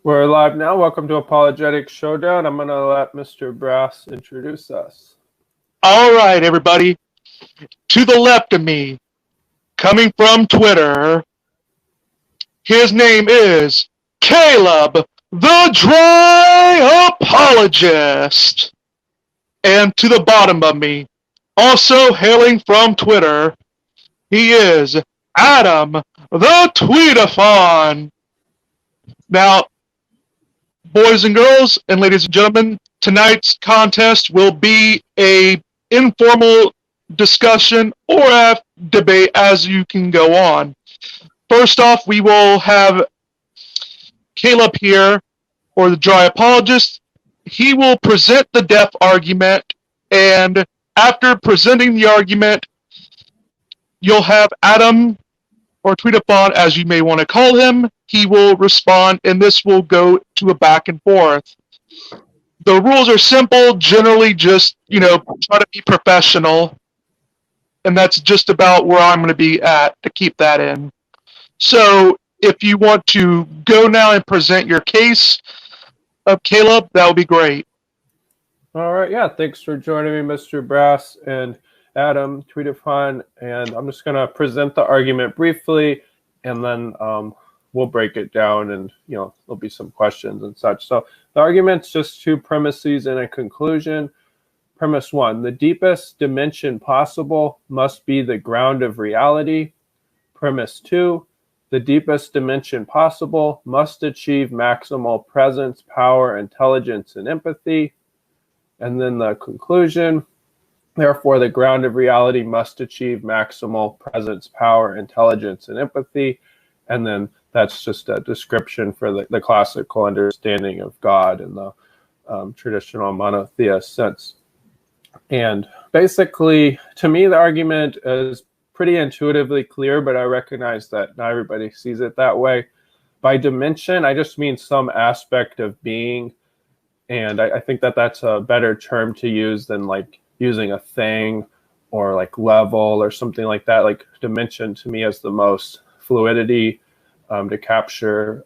We're live now. Welcome to Apologetic Showdown. I'm going to let Mr. Brass introduce us. All right, everybody. To the left of me, coming from Twitter, his name is Caleb, the Dry Apologist. And to the bottom of me, also hailing from Twitter, he is Adam, the Tweetophon. Now, boys and girls, and ladies and gentlemen, tonight's contest will be a informal discussion or a debate as you can go on. First off, we will have Caleb here, or the Dry Apologist. He will present the deaf argument, and after presenting the argument, you'll have Adam, or Tweetophon, as you may want to call him. He will respond, and this will go to a back and forth. The rules are simple, generally just, try to be professional. And that's just about where I'm going to be at to keep that in. So if you want to go now and present your case of Caleb, that would be great. All right. Yeah. Thanks for joining me, Mr. Brass and Adam, Tweetophon. And I'm just going to present the argument briefly, and then we'll break it down, and there'll be some questions and such. So the argument's just two premises and a conclusion. Premise one: the deepest dimension possible must be the ground of reality. Premise two: the deepest dimension possible must achieve maximal presence, power, intelligence, and empathy. And then the conclusion: therefore, the ground of reality must achieve maximal presence, power, intelligence, and empathy. And then that's just a description for the classical understanding of God in the traditional monotheist sense. And basically, to me, the argument is pretty intuitively clear, but I recognize that not everybody sees it that way. By dimension, I just mean some aspect of being. And I think that that's a better term to use than like using a thing or like level or something like that. Like dimension to me is the most fluidity to capture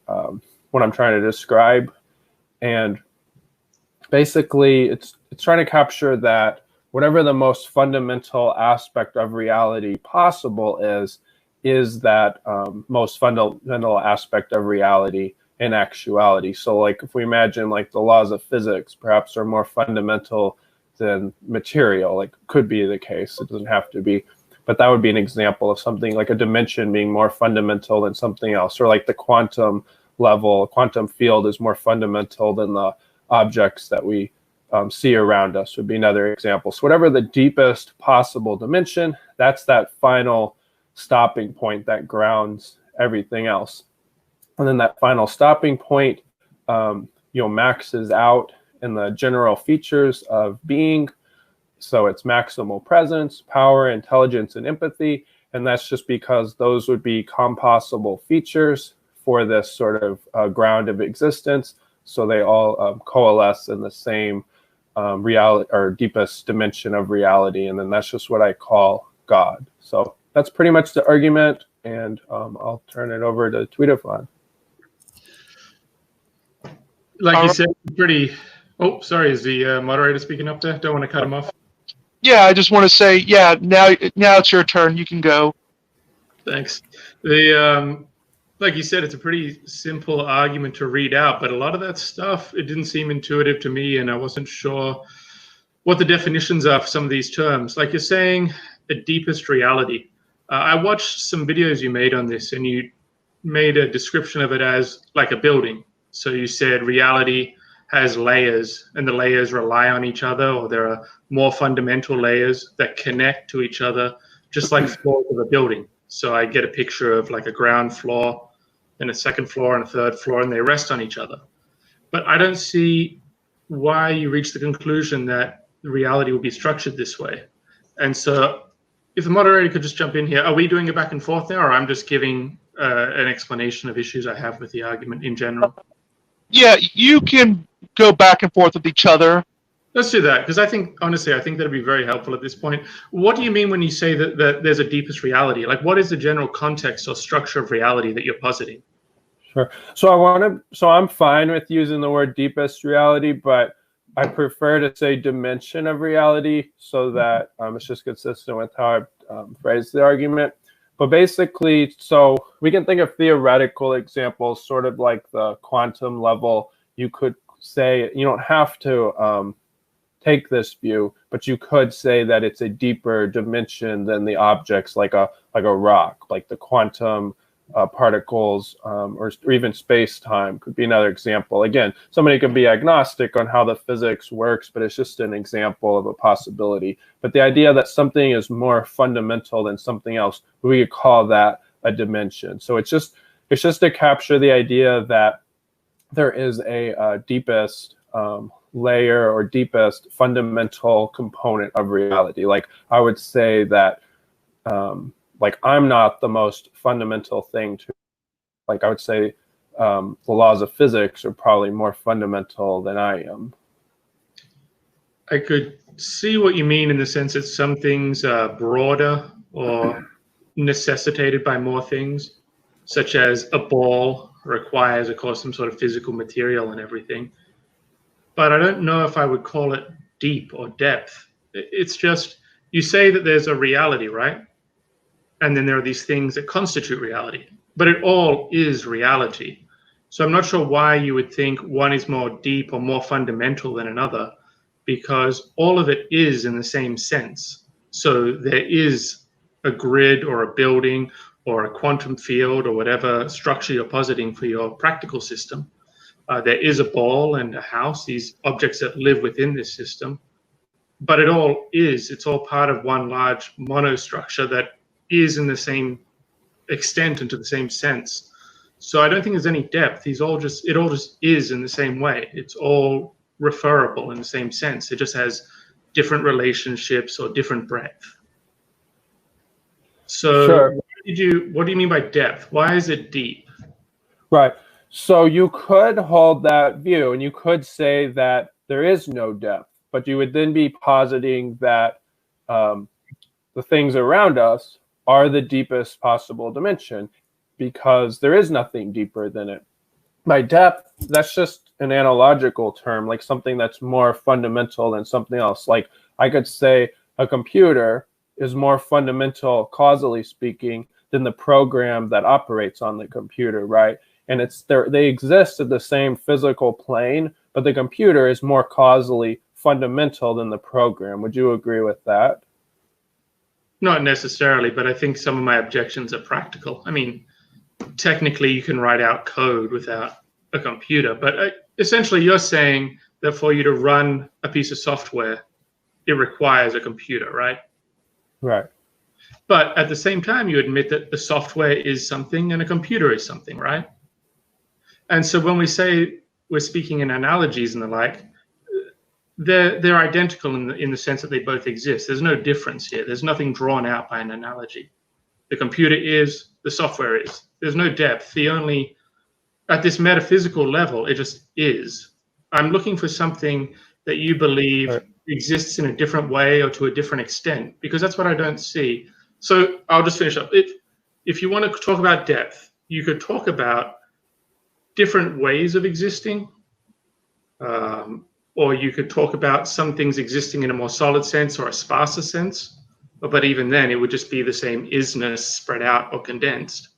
what I'm trying to describe. And basically it's trying to capture that whatever the most fundamental aspect of reality possible is that most fundamental aspect of reality in actuality. So like if we imagine like the laws of physics perhaps are more fundamental than material, like could be the case, it doesn't have to be. But that would be an example of something like a dimension being more fundamental than something else, or like the quantum level, quantum field is more fundamental than the objects that we see around us would be another example. So whatever the deepest possible dimension, that's that final stopping point that grounds everything else. And then that final stopping point, maxes out in the general features of being. So it's maximal presence, power, intelligence, and empathy. And that's just because those would be compossible features for this sort of ground of existence. So they all coalesce in the same reality or deepest dimension of reality. And then that's just what I call God. So that's pretty much the argument. And I'll turn it over to Tweetophon. Like you said, pretty... Oh, sorry. Is the moderator speaking up there? Don't want to cut him off. Yeah, I just want to say, yeah, now it's your turn. You can go. Thanks. Like you said, it's a pretty simple argument to read out, but a lot of that stuff, it didn't seem intuitive to me, and I wasn't sure what the definitions are for some of these terms. Like you're saying, a deepest reality. I watched some videos you made on this, and you made a description of it as like a building. So you said reality has layers, and the layers rely on each other, or there are more fundamental layers that connect to each other, just like floors of a building. So I get a picture of like a ground floor, and a second floor, and a third floor, and they rest on each other. But I don't see why you reach the conclusion that reality will be structured this way. And so if the moderator could just jump in here, are we doing a back and forth now, or I'm just giving an explanation of issues I have with the argument in general? Yeah, you can go back and forth with each other. Let's do that, because I think, honestly, I think that'd be very helpful at this point. What do you mean when you say that there's a deepest reality? Like, what is the general context or structure of reality that you're positing? Sure. So I'm fine with using the word deepest reality, but I prefer to say dimension of reality so that it's just consistent with how I phrased the argument. But basically, so we can think of theoretical examples, sort of like the quantum level. You could say, you don't have to take this view, but you could say that it's a deeper dimension than the objects, like a rock, like the quantum particles, or even space-time could be another example. Again, somebody could be agnostic on how the physics works, but it's just an example of a possibility. But the idea that something is more fundamental than something else, we could call that a dimension. So it's just to capture the idea that there is a deepest layer or deepest fundamental component of reality. Like I would say that like I'm not the most fundamental thing to, like I would say the laws of physics are probably more fundamental than I am. I could see what you mean in the sense that some things are broader or necessitated by more things, such as a ball requires, of course, some sort of physical material and everything. But I don't know if I would call it deep or depth. It's just, you say that there's a reality, right? And then there are these things that constitute reality, but it all is reality. So I'm not sure why you would think one is more deep or more fundamental than another, because all of it is in the same sense. So there is a grid or a building or a quantum field or whatever structure you're positing for your practical system. There is a ball and a house, these objects that live within this system, but it's all part of one large monostructure that is in the same extent and to the same sense. So I don't think there's any depth. It all just is in the same way. It's all referable in the same sense. It just has different relationships or different breadth. So Sure. what do you mean by depth? Why is it deep? Right. So you could hold that view and you could say that there is no depth, but you would then be positing that the things around us are the deepest possible dimension because there is nothing deeper than it. By depth, that's just an analogical term, like something that's more fundamental than something else. Like I could say a computer is more fundamental, causally speaking, than the program that operates on the computer, right? And they exist at the same physical plane, but the computer is more causally fundamental than the program. Would you agree with that? Not necessarily, but I think some of my objections are practical. I mean, technically you can write out code without a computer, but essentially you're saying that for you to run a piece of software, it requires a computer, right? Right. But at the same time, you admit that the software is something and a computer is something, right? And so when we say we're speaking in analogies and the like, they're identical in the sense that they both exist. There's no difference here. There's nothing drawn out by an analogy. The computer is, the software is. There's no depth. At this metaphysical level, it just is. I'm looking for something that you believe exists in a different way or to a different extent, because that's what I don't see. So I'll just finish up. If you want to talk about depth, you could talk about different ways of existing, or you could talk about some things existing in a more solid sense or a sparser sense, but even then it would just be the same isness spread out or condensed.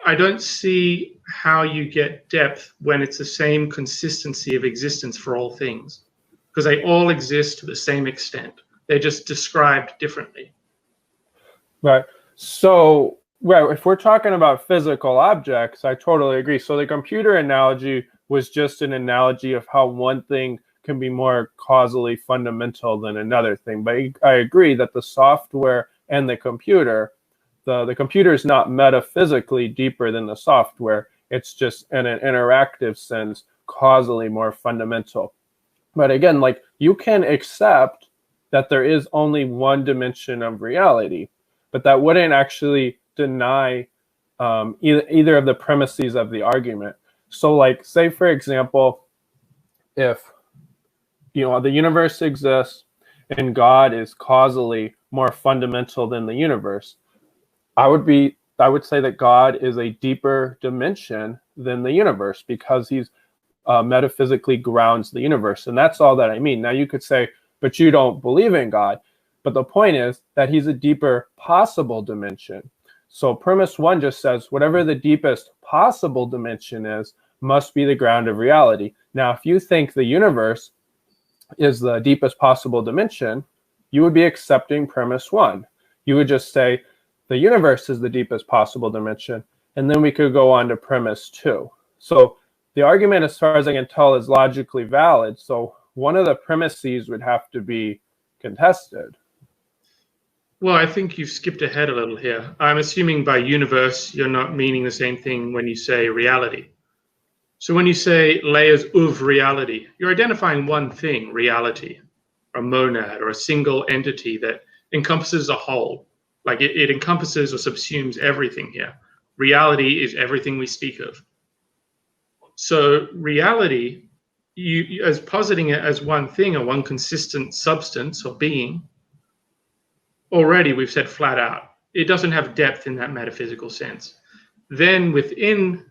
I don't see how you get depth when it's the same consistency of existence for all things, because they all exist to the same extent. They're just described differently. Right. So, right, if we're talking about physical objects, I totally agree. So the computer analogy was just an analogy of how one thing can be more causally fundamental than another thing. But I agree that the software and the computer is not metaphysically deeper than the software. It's just in an interactive sense, causally more fundamental. But again, like you can accept that there is only one dimension of reality, but that wouldn't actually deny either of the premises of the argument. So, like, say for example, if the universe exists and God is causally more fundamental than the universe, I would say that God is a deeper dimension than the universe because he's metaphysically grounds the universe. And that's all that I mean. Now you could say, but you don't believe in God. But the point is that he's a deeper possible dimension. So premise one just says whatever the deepest possible dimension is must be the ground of reality. Now, if you think the universe is the deepest possible dimension, you would be accepting premise one. You would just say the universe is the deepest possible dimension, and then we could go on to premise two. So the argument, as far as I can tell, is logically valid. So one of the premises would have to be contested. Well, I think you've skipped ahead a little here. I'm assuming by universe, you're not meaning the same thing when you say reality. So when you say layers of reality, you're identifying one thing, reality, a monad, or a single entity that encompasses a whole. Like it encompasses or subsumes everything here. Reality is everything we speak of. So reality, you as positing it as one thing or one consistent substance or being, already we've said flat out, it doesn't have depth in that metaphysical sense. Then within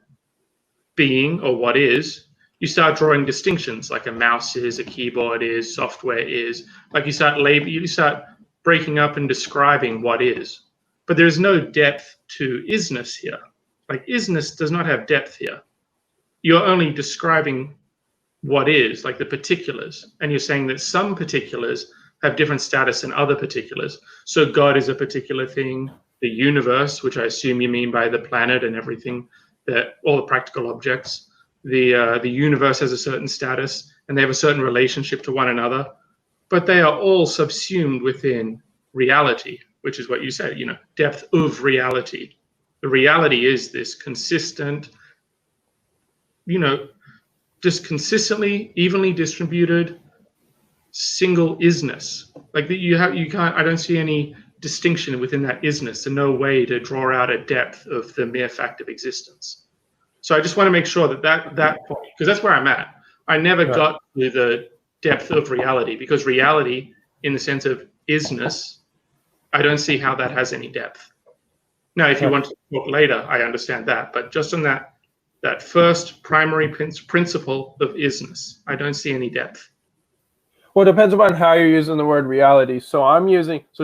being or what is, you start drawing distinctions like a mouse is, a keyboard is, software is, like you start breaking up and describing what is. But there's no depth to isness here. Like isness does not have depth here. You're only describing what is, like the particulars. And you're saying that some particulars have different status than other particulars. So God is a particular thing, the universe, which I assume you mean by the planet and everything, that all the practical objects, the universe has a certain status and they have a certain relationship to one another, but they are all subsumed within reality, which is what you said, depth of reality. The reality is this consistent, just consistently, evenly distributed, single isness. Like you can't. I don't see any distinction within that isness, and no way to draw out a depth of the mere fact of existence. So I just want to make sure that point, because that's where I'm at. I never got to the depth of reality, because reality, in the sense of isness, I don't see how that has any depth. Now, if you want to talk later, I understand that, but just on that first primary principle of isness, I don't see any depth. Well, it depends upon how you're using the word reality. So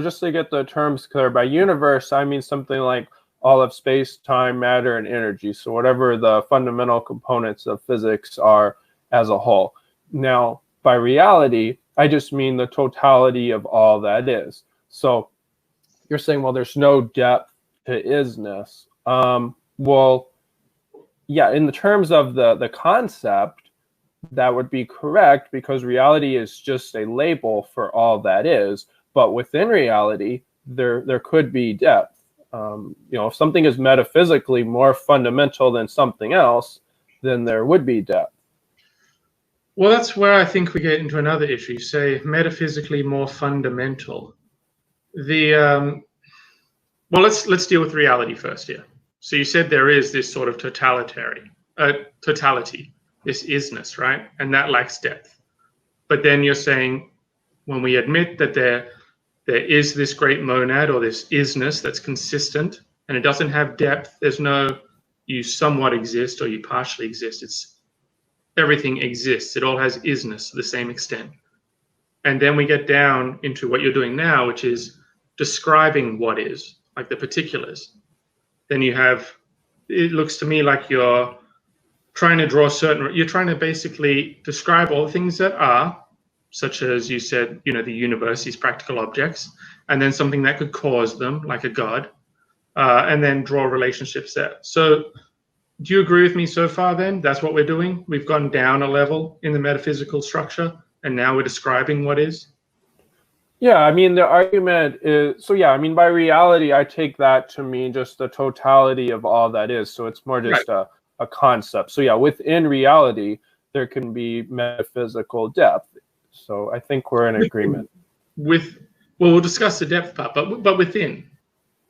just to get the terms clear, by universe, I mean something like all of space, time, matter, and energy. So whatever the fundamental components of physics are as a whole. Now, by reality, I just mean the totality of all that is. So you're saying, well, there's no depth to isness. Well, yeah, in the terms of the concept, that would be correct, because reality is just a label for all that is. But within reality, there could be depth. If something is metaphysically more fundamental than something else, then there would be depth. Well, that's where I think we get into another issue. Say metaphysically more fundamental. Well, let's deal with reality first here. So you said there is this sort of totality, this isness, right? And that lacks depth. But then you're saying when we admit that there is this great monad or this isness that's consistent and it doesn't have depth, there's no you somewhat exist or you partially exist. It's everything exists. It all has isness to the same extent. And then we get down into what you're doing now, which is describing what is, like the particulars. Then it looks to me like you're trying to basically describe all the things that are, such as you said, the universe is practical objects, and then something that could cause them, like a god, and then draw relationships there. So do you agree with me so far then? That's what we're doing? We've gone down a level in the metaphysical structure, and now we're describing what is? Yeah, I mean, the argument is, so yeah, I mean, by reality, I take that to mean just the totality of all that is. So it's more just a concept. So yeah, within reality, there can be metaphysical depth. So I think we're in agreement. Well, we'll discuss the depth part, but within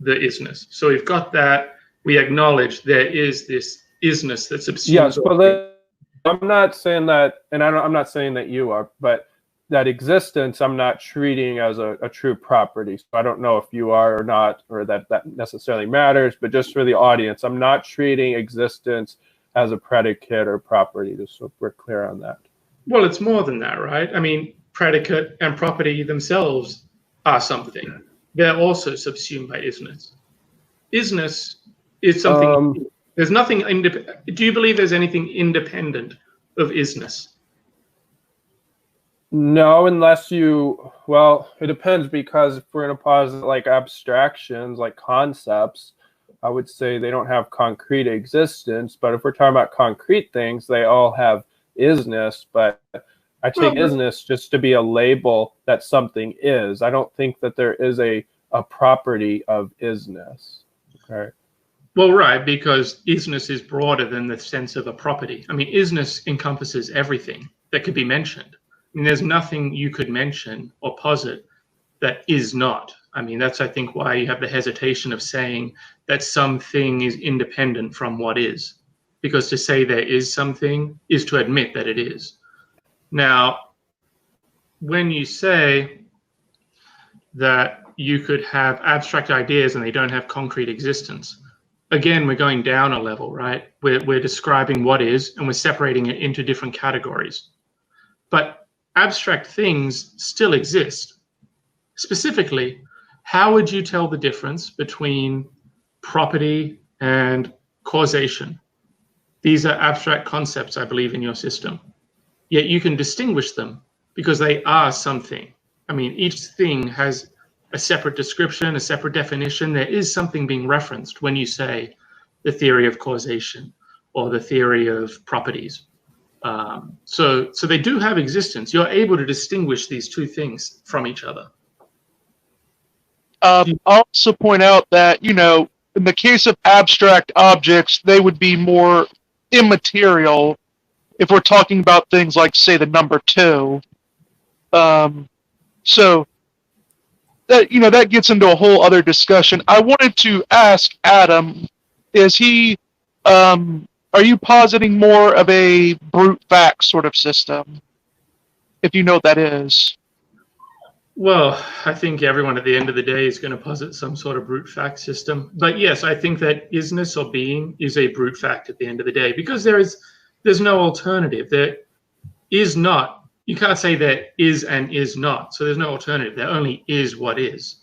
the isness. So we've got that. We acknowledge there is this isness that subsumes. Yes, but I'm not saying that, and I'm not saying that you are, but that existence I'm not treating as a true property. So I don't know if you are or not, or that necessarily matters, but just for the audience, I'm not treating existence as a predicate or property, just so we're clear on that. Well, it's more than that, right? I mean, predicate and property themselves are something. They're also subsumed by isness. Isness is something, there's nothing, do you believe there's anything independent of isness? No, unless well, it depends, because if we're going to posit like abstractions, like concepts, I would say they don't have concrete existence. But if we're talking about concrete things, they all have isness. But I take isness just to be a label that something is. I don't think that there is a property of isness. Okay. Well, right, because isness is broader than the sense of a property. I mean, isness encompasses everything that could be mentioned. I mean, there's nothing you could mention or posit that is not. I mean, that's, I think, why you have the hesitation of saying that something is independent from what is. Because to say there is something is to admit that it is. Now, when you say that you could have abstract ideas and they don't have concrete existence, again, we're going down a level, right? We're describing what is, and we're separating it into different categories. But abstract things still exist. Specifically, how would you tell the difference between property and causation? These are abstract concepts, I believe, in your system. Yet you can distinguish them because they are something. I mean, each thing has a separate description, a separate definition. There is something being referenced when you say the theory of causation or the theory of properties. So they do have existence. You're able to distinguish these two things from each other. I'll also point out that, in the case of abstract objects, they would be more immaterial if we're talking about things like, say, the number 2. So that, that gets into a whole other discussion. I wanted to ask Adam, are you positing more of a brute fact sort of system, if you know what that is? Well, I think everyone at the end of the day is going to posit some sort of brute fact system. But yes, I think that isness or being is a brute fact at the end of the day, because there's no alternative. There is not. You can't say there is and is not. So there's no alternative. There only is what is.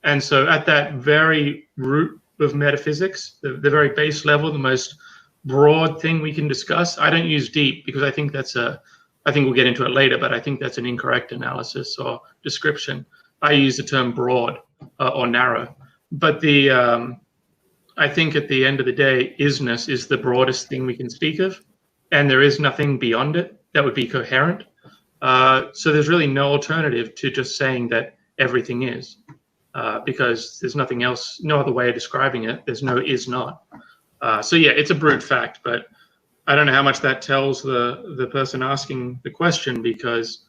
And so at that very root of metaphysics, the very base level, the most broad thing we can discuss, I don't use deep because I think I think we'll get into it later, but I think that's an incorrect analysis or description. I use the term broad or narrow. But I think at the end of the day, isness is the broadest thing we can speak of, and there is nothing beyond it that would be coherent. So there's really no alternative to just saying that everything is, because there's nothing else, no other way of describing it. There's no is not. So yeah, it's a brute fact, but I don't know how much that tells the person asking the question, because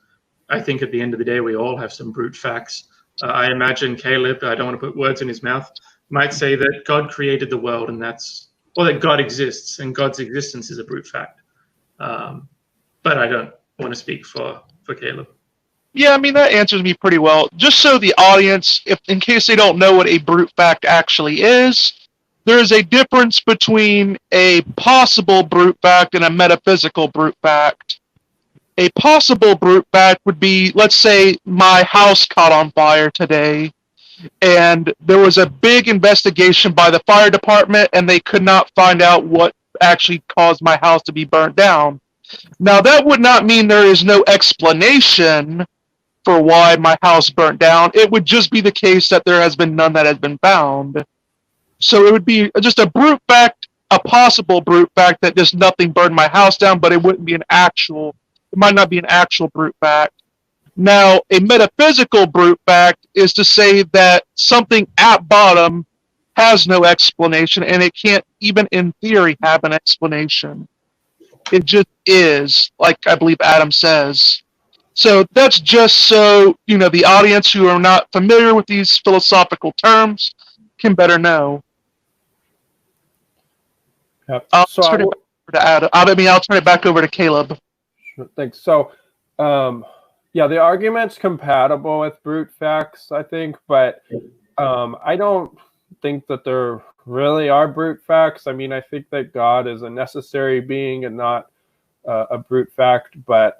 I think at the end of the day, we all have some brute facts. I imagine Caleb, I don't want to put words in his mouth, might say that God created the world, and or that God exists, and God's existence is a brute fact. But I don't want to speak for Caleb. Yeah, I mean, that answers me pretty well. Just so the audience, in case they don't know what a brute fact actually is, there is a difference between a possible brute fact and a metaphysical brute fact. A possible brute fact would be, let's say, my house caught on fire today, and there was a big investigation by the fire department, and they could not find out what actually caused my house to be burnt down. Now, that would not mean there is no explanation for why my house burnt down. It would just be the case that there has been none that has been found. So it would be just a brute fact, a possible brute fact that just nothing burned my house down, but it wouldn't be an actual, it might not be an actual brute fact. Now, a metaphysical brute fact is to say that something at bottom has no explanation, and it can't even in theory have an explanation. It just is, like I believe Adam says. So that's just so, you know, the audience who are not familiar with these philosophical terms can better know. Yep. I'll turn it back over to Adam. I'll turn it back over to Caleb. Thanks. So, yeah, the argument's compatible with brute facts, I think, but I don't think that there really are brute facts. I mean, I think that God is a necessary being and not a brute fact, but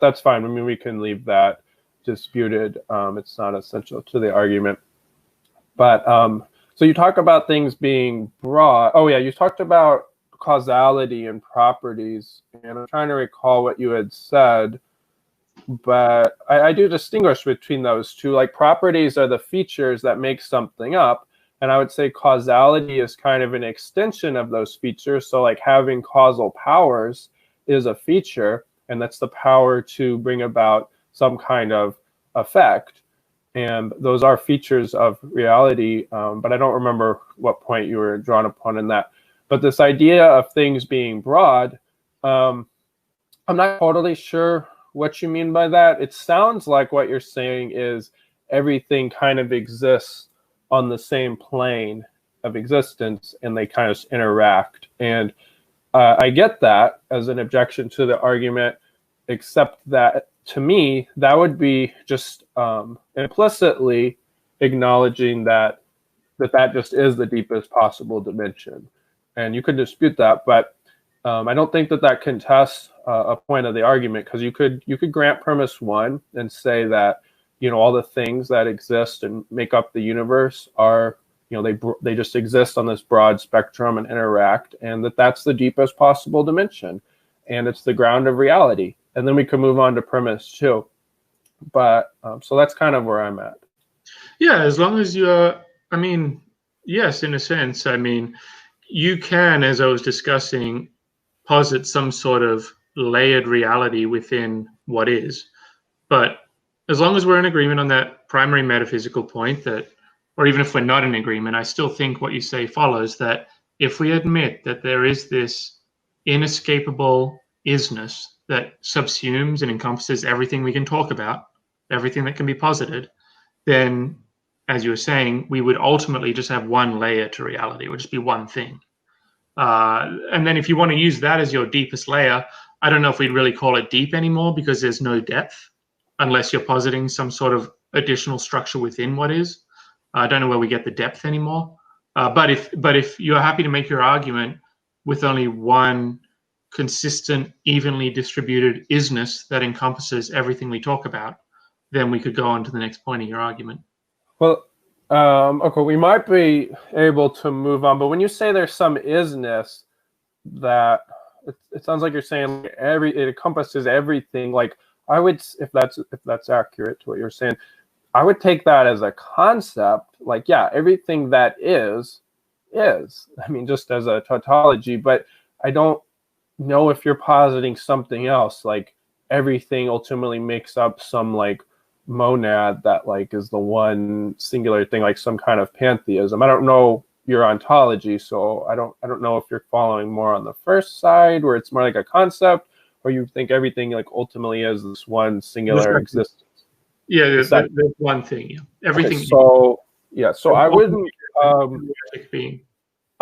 that's fine. I mean, we can leave that disputed. It's not essential to the argument. But so you talk about things being broad. Oh yeah, you talked about causality and properties, and I'm trying to recall what you had said. But I do distinguish between those two. Like, properties are the features that make something up, and I would say causality is kind of an extension of those features. So like having causal powers is a feature, and that's the power to bring about some kind of effect. And those are features of reality, but I don't remember what point you were drawn upon in that. But this idea of things being broad, I'm not totally sure what you mean by that. It sounds like what you're saying is everything kind of exists on the same plane of existence, and they kind of interact. And I get that as an objection to the argument, except that to me, that would be just implicitly acknowledging that just is the deepest possible dimension. And you could dispute that, but I don't think that contests a point of the argument, because you could grant premise one and say that, you know, all the things that exist and make up the universe are, you know, they just exist on this broad spectrum and interact, and that's the deepest possible dimension, and it's the ground of reality. And then we can move on to premise two. But so that's kind of where I'm at. Yeah, as long as you're, I mean, yes, in a sense. I mean, you can, as I was discussing, posit some sort of layered reality within what is. But as long as we're in agreement on that primary metaphysical point, that, or even if we're not in agreement, I still think what you say follows, that if we admit that there is this inescapable isness that subsumes and encompasses everything we can talk about, everything that can be posited, then, as you were saying, we would ultimately just have one layer to reality. It would just be one thing. And then if you want to use that as your deepest layer, I don't know if we'd really call it deep anymore, because there's no depth unless you're positing some sort of additional structure within what is. I don't know where we get the depth anymore. But if you're happy to make your argument with only one consistent, evenly distributed isness that encompasses everything we talk about, then we could go on to the next point of your argument. Well, okay, we might be able to move on, but when you say there's some isness, that it sounds like you're saying it encompasses everything. Like, I would, if that's accurate to what you're saying, I would take that as a concept. Like, yeah, everything that is. I mean, just as a tautology, but I don't know if you're positing something else, like everything ultimately makes up some like monad that like is the one singular thing, like some kind of pantheism. I don't know your ontology, so I don't know if you're following more on the first side, where it's more like a concept, or you think everything like ultimately is this one singular existence. Yeah, there's one thing. Yeah. Everything. Okay, so yeah, so I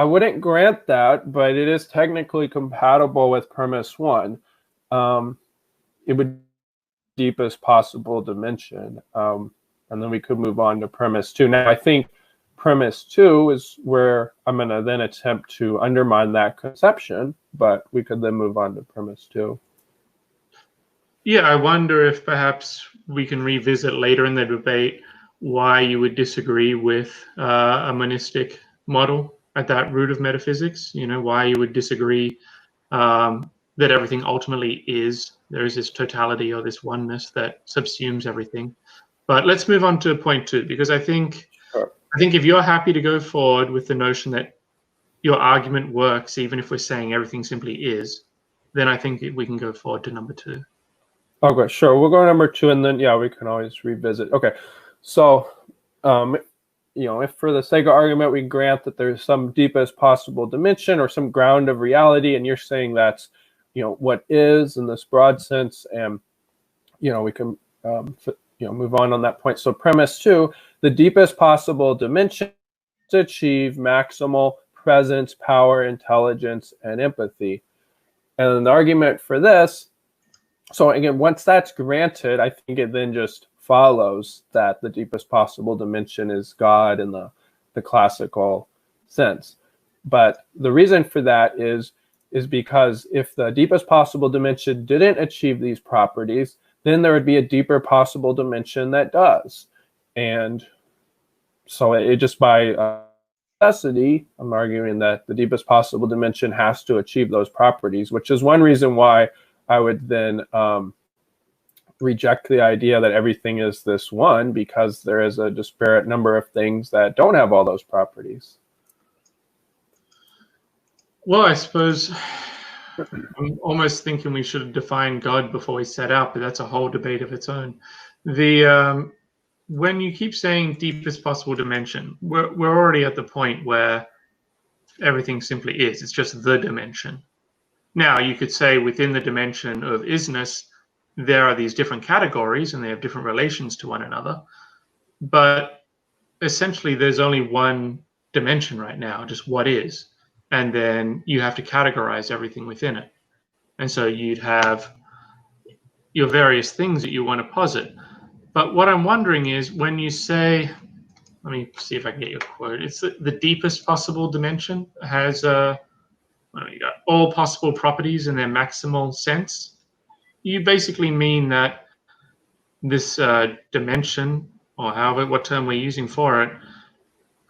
wouldn't grant that, but it is technically compatible with premise one. It would be deepest possible dimension, and then we could move on to premise two. Now, I think premise two is where I'm going to then attempt to undermine that conception, but we could then move on to premise two. Yeah, I wonder if perhaps we can revisit later in the debate why you would disagree with a monistic model at that root of metaphysics. You know, why you would disagree that everything ultimately is. There is this totality or this oneness that subsumes everything. But let's move on to point 2, because I think if you're happy to go forward with the notion that your argument works, even if we're saying everything simply is, then I think we can go forward to number 2. Okay, sure. We'll go to number 2, and then we can always revisit. Okay, so if for the sake of argument we grant that there's some deepest possible dimension or some ground of reality, and you're saying that's what is in this broad sense, and we can move on that point. So premise 2, the deepest possible dimension to achieve maximal presence, power, intelligence, and empathy. And the argument for this, so again, once that's granted, I think it then just follows that the deepest possible dimension is God in the classical sense. But the reason for that is because if the deepest possible dimension didn't achieve these properties, then there would be a deeper possible dimension that does. And so it just by necessity, I'm arguing that the deepest possible dimension has to achieve those properties, which is one reason why I would then reject the idea that everything is this one, because there is a disparate number of things that don't have all those properties. Well, I suppose I'm almost thinking we should have defined God before we set out, but that's a whole debate of its own. When you keep saying deepest possible dimension, we're already at the point where everything simply is. It's just the dimension. Now, you could say within the dimension of isness, there are these different categories and they have different relations to one another. But essentially, there's only one dimension right now, just what is. And then you have to categorize everything within it. And so you'd have your various things that you want to posit. But what I'm wondering is when you say, let me see if I can get your quote. It's the deepest possible dimension has you got all possible properties in their maximal sense. You basically mean that this dimension, or what term we're using for it,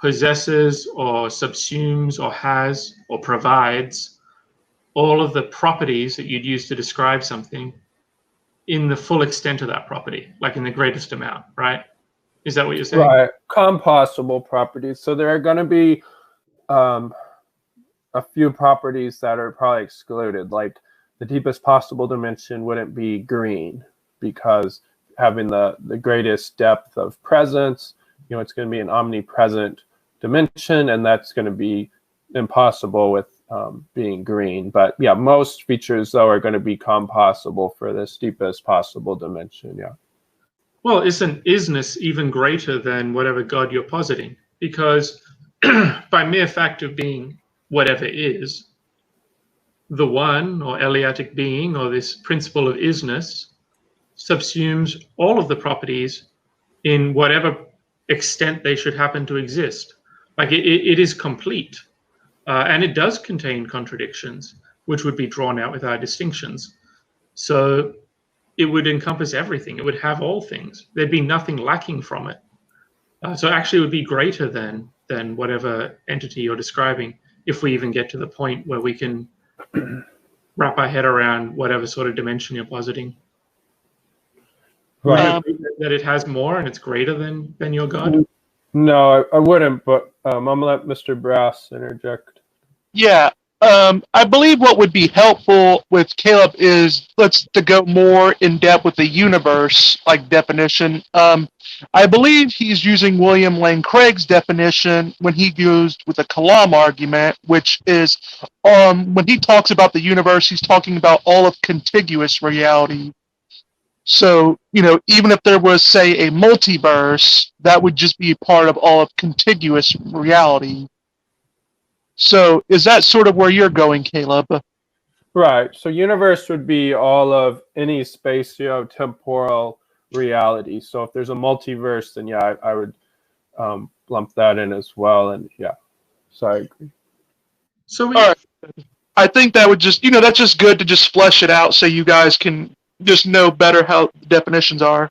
possesses or subsumes or has or provides all of the properties that you'd use to describe something in the full extent of that property, like in the greatest amount, right? Is that what you're saying? Right, compossible properties. So there are going to be a few properties that are probably excluded, like the deepest possible dimension wouldn't be green, because having the greatest depth of presence, it's going to be an omnipresent dimension, and that's going to be impossible with being green. But yeah, most features though are going to be compossible for this deepest possible dimension. Yeah. Well, isn't isness even greater than whatever God you're positing? Because by mere fact of being whatever is, the one or Eleatic being or this principle of isness subsumes all of the properties in whatever extent they should happen to exist. Like it is complete. And it does contain contradictions, which would be drawn out with our distinctions. So it would encompass everything. It would have all things. There'd be nothing lacking from it. So actually it would be greater than whatever entity you're describing, if we even get to the point where we can wrap our head around whatever sort of dimension you're positing. Right. That it has more and it's greater than your God? No, I wouldn't, but I'm going to let Mr. Brass interject. Yeah, I believe what would be helpful with Caleb is to go more in depth with the universe definition. I believe he's using William Lane Craig's definition when he used with the Kalam argument, which is when he talks about the universe, he's talking about all of contiguous reality. So, even if there was, say, a multiverse, that would just be part of all of contiguous reality. So is that sort of where you're going, Caleb? Right. So universe would be all of any spatio-temporal reality. So if there's a multiverse, then yeah, I would lump that in as well. And yeah, so I agree. So all right. I think that would just, that's just good to just flesh it out so you guys can just know better how the definitions are.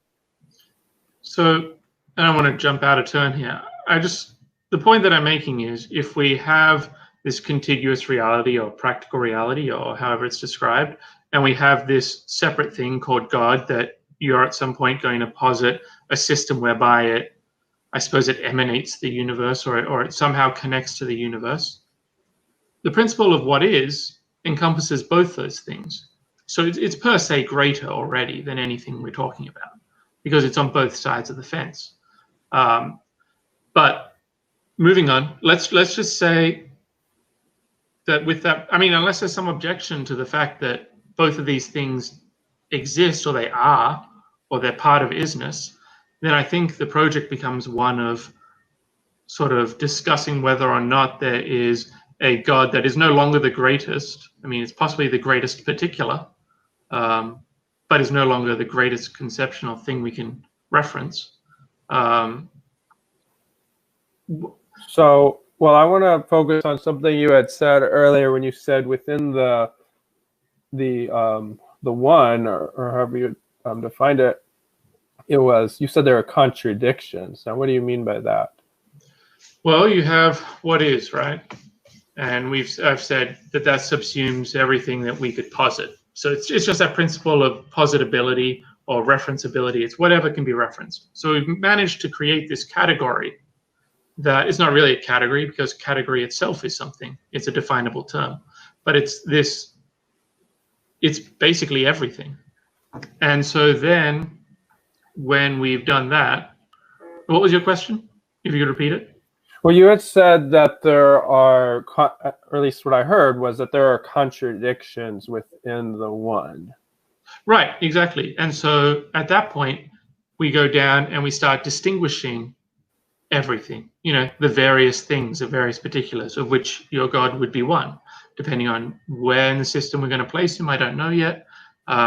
So I don't want to jump out of turn here. The point that I'm making is if we have this contiguous reality or practical reality or however it's described. And we have this separate thing called God that you're at some point going to posit a system whereby it, I suppose it emanates the universe or it somehow connects to the universe. The principle of what is encompasses both those things. So it's per se greater already than anything we're talking about because it's on both sides of the fence. But moving on, let's just say that with that, I mean, unless there's some objection to the fact that both of these things exist or they are, or they're part of isness, then I think the project becomes one of sort of discussing whether or not there is a God that is no longer the greatest. I mean, it's possibly the greatest particular, but is no longer the greatest conceptual thing we can reference. So, well, I want to focus on something you had said earlier when you said within the one, or however you defined it, it was, you said there are contradictions. Now, what do you mean by that? Well, you have what is, right? And I've said that subsumes everything that we could posit. So it's just that principle of positability or referenceability. It's whatever can be referenced. So we've managed to create this category that is not really a category because category itself is something. It's a definable term. But it's basically everything. And so then when we've done that, what was your question? If you could repeat it. Well, you had said that there are, or at least what I heard was that there are contradictions within the one. Right, exactly. And so at that point, we go down and we start distinguishing everything, the various things, the various particulars, of which your God would be one, depending on where in the system we're going to place him. I don't know yet.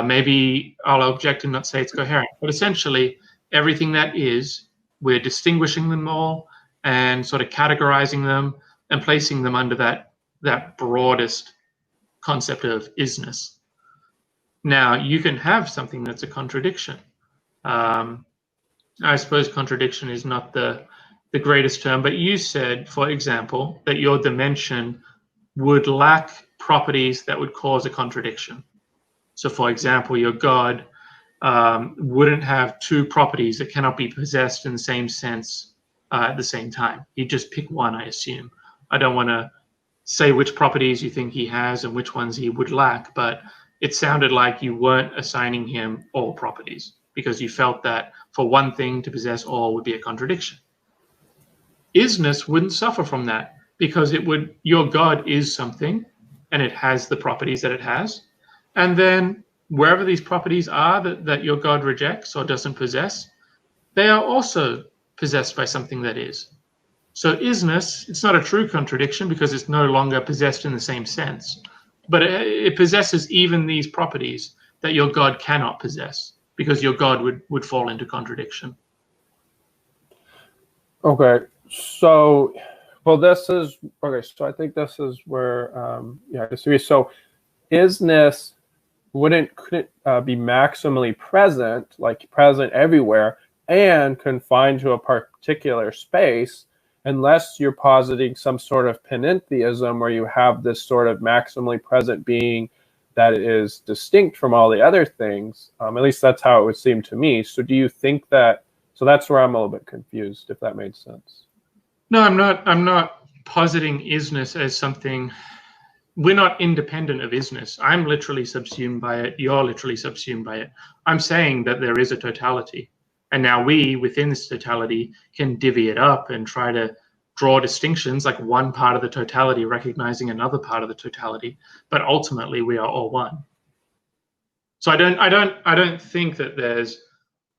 Maybe I'll object and not say it's coherent. But essentially, everything that is, we're distinguishing them all and sort of categorizing them and placing them under that broadest concept of isness. Now, you can have something that's a contradiction. I suppose contradiction is not the greatest term, but you said, for example, that your dimension would lack properties that would cause a contradiction. So, for example, your God wouldn't have two properties that cannot be possessed in the same sense at the same time. He'd just pick one, I assume. I don't want to say which properties you think he has and which ones he would lack, but it sounded like you weren't assigning him all properties because you felt that for one thing to possess all would be a contradiction. Isness wouldn't suffer from that because your God is something and it has the properties that it has. And then wherever these properties are that your God rejects or doesn't possess, they are also possessed by something that is. So isness, it's not a true contradiction because it's no longer possessed in the same sense, but it possesses even these properties that your God cannot possess because your God would fall into contradiction. Okay, so, well, so I think this is where, I disagree. So isness couldn't be maximally present, like present everywhere, and confined to a particular space, unless you're positing some sort of panentheism where you have this sort of maximally present being that is distinct from all the other things. At least that's how it would seem to me. So do you think that, so that's where I'm a little bit confused, if that made sense. No, I'm not positing isness as something. We're not independent of isness. I'm literally subsumed by it. You're literally subsumed by it. I'm saying that there is a totality. And now we, within this totality, can divvy it up and try to draw distinctions, like one part of the totality recognizing another part of the totality. But ultimately, we are all one. So I don't think that there's,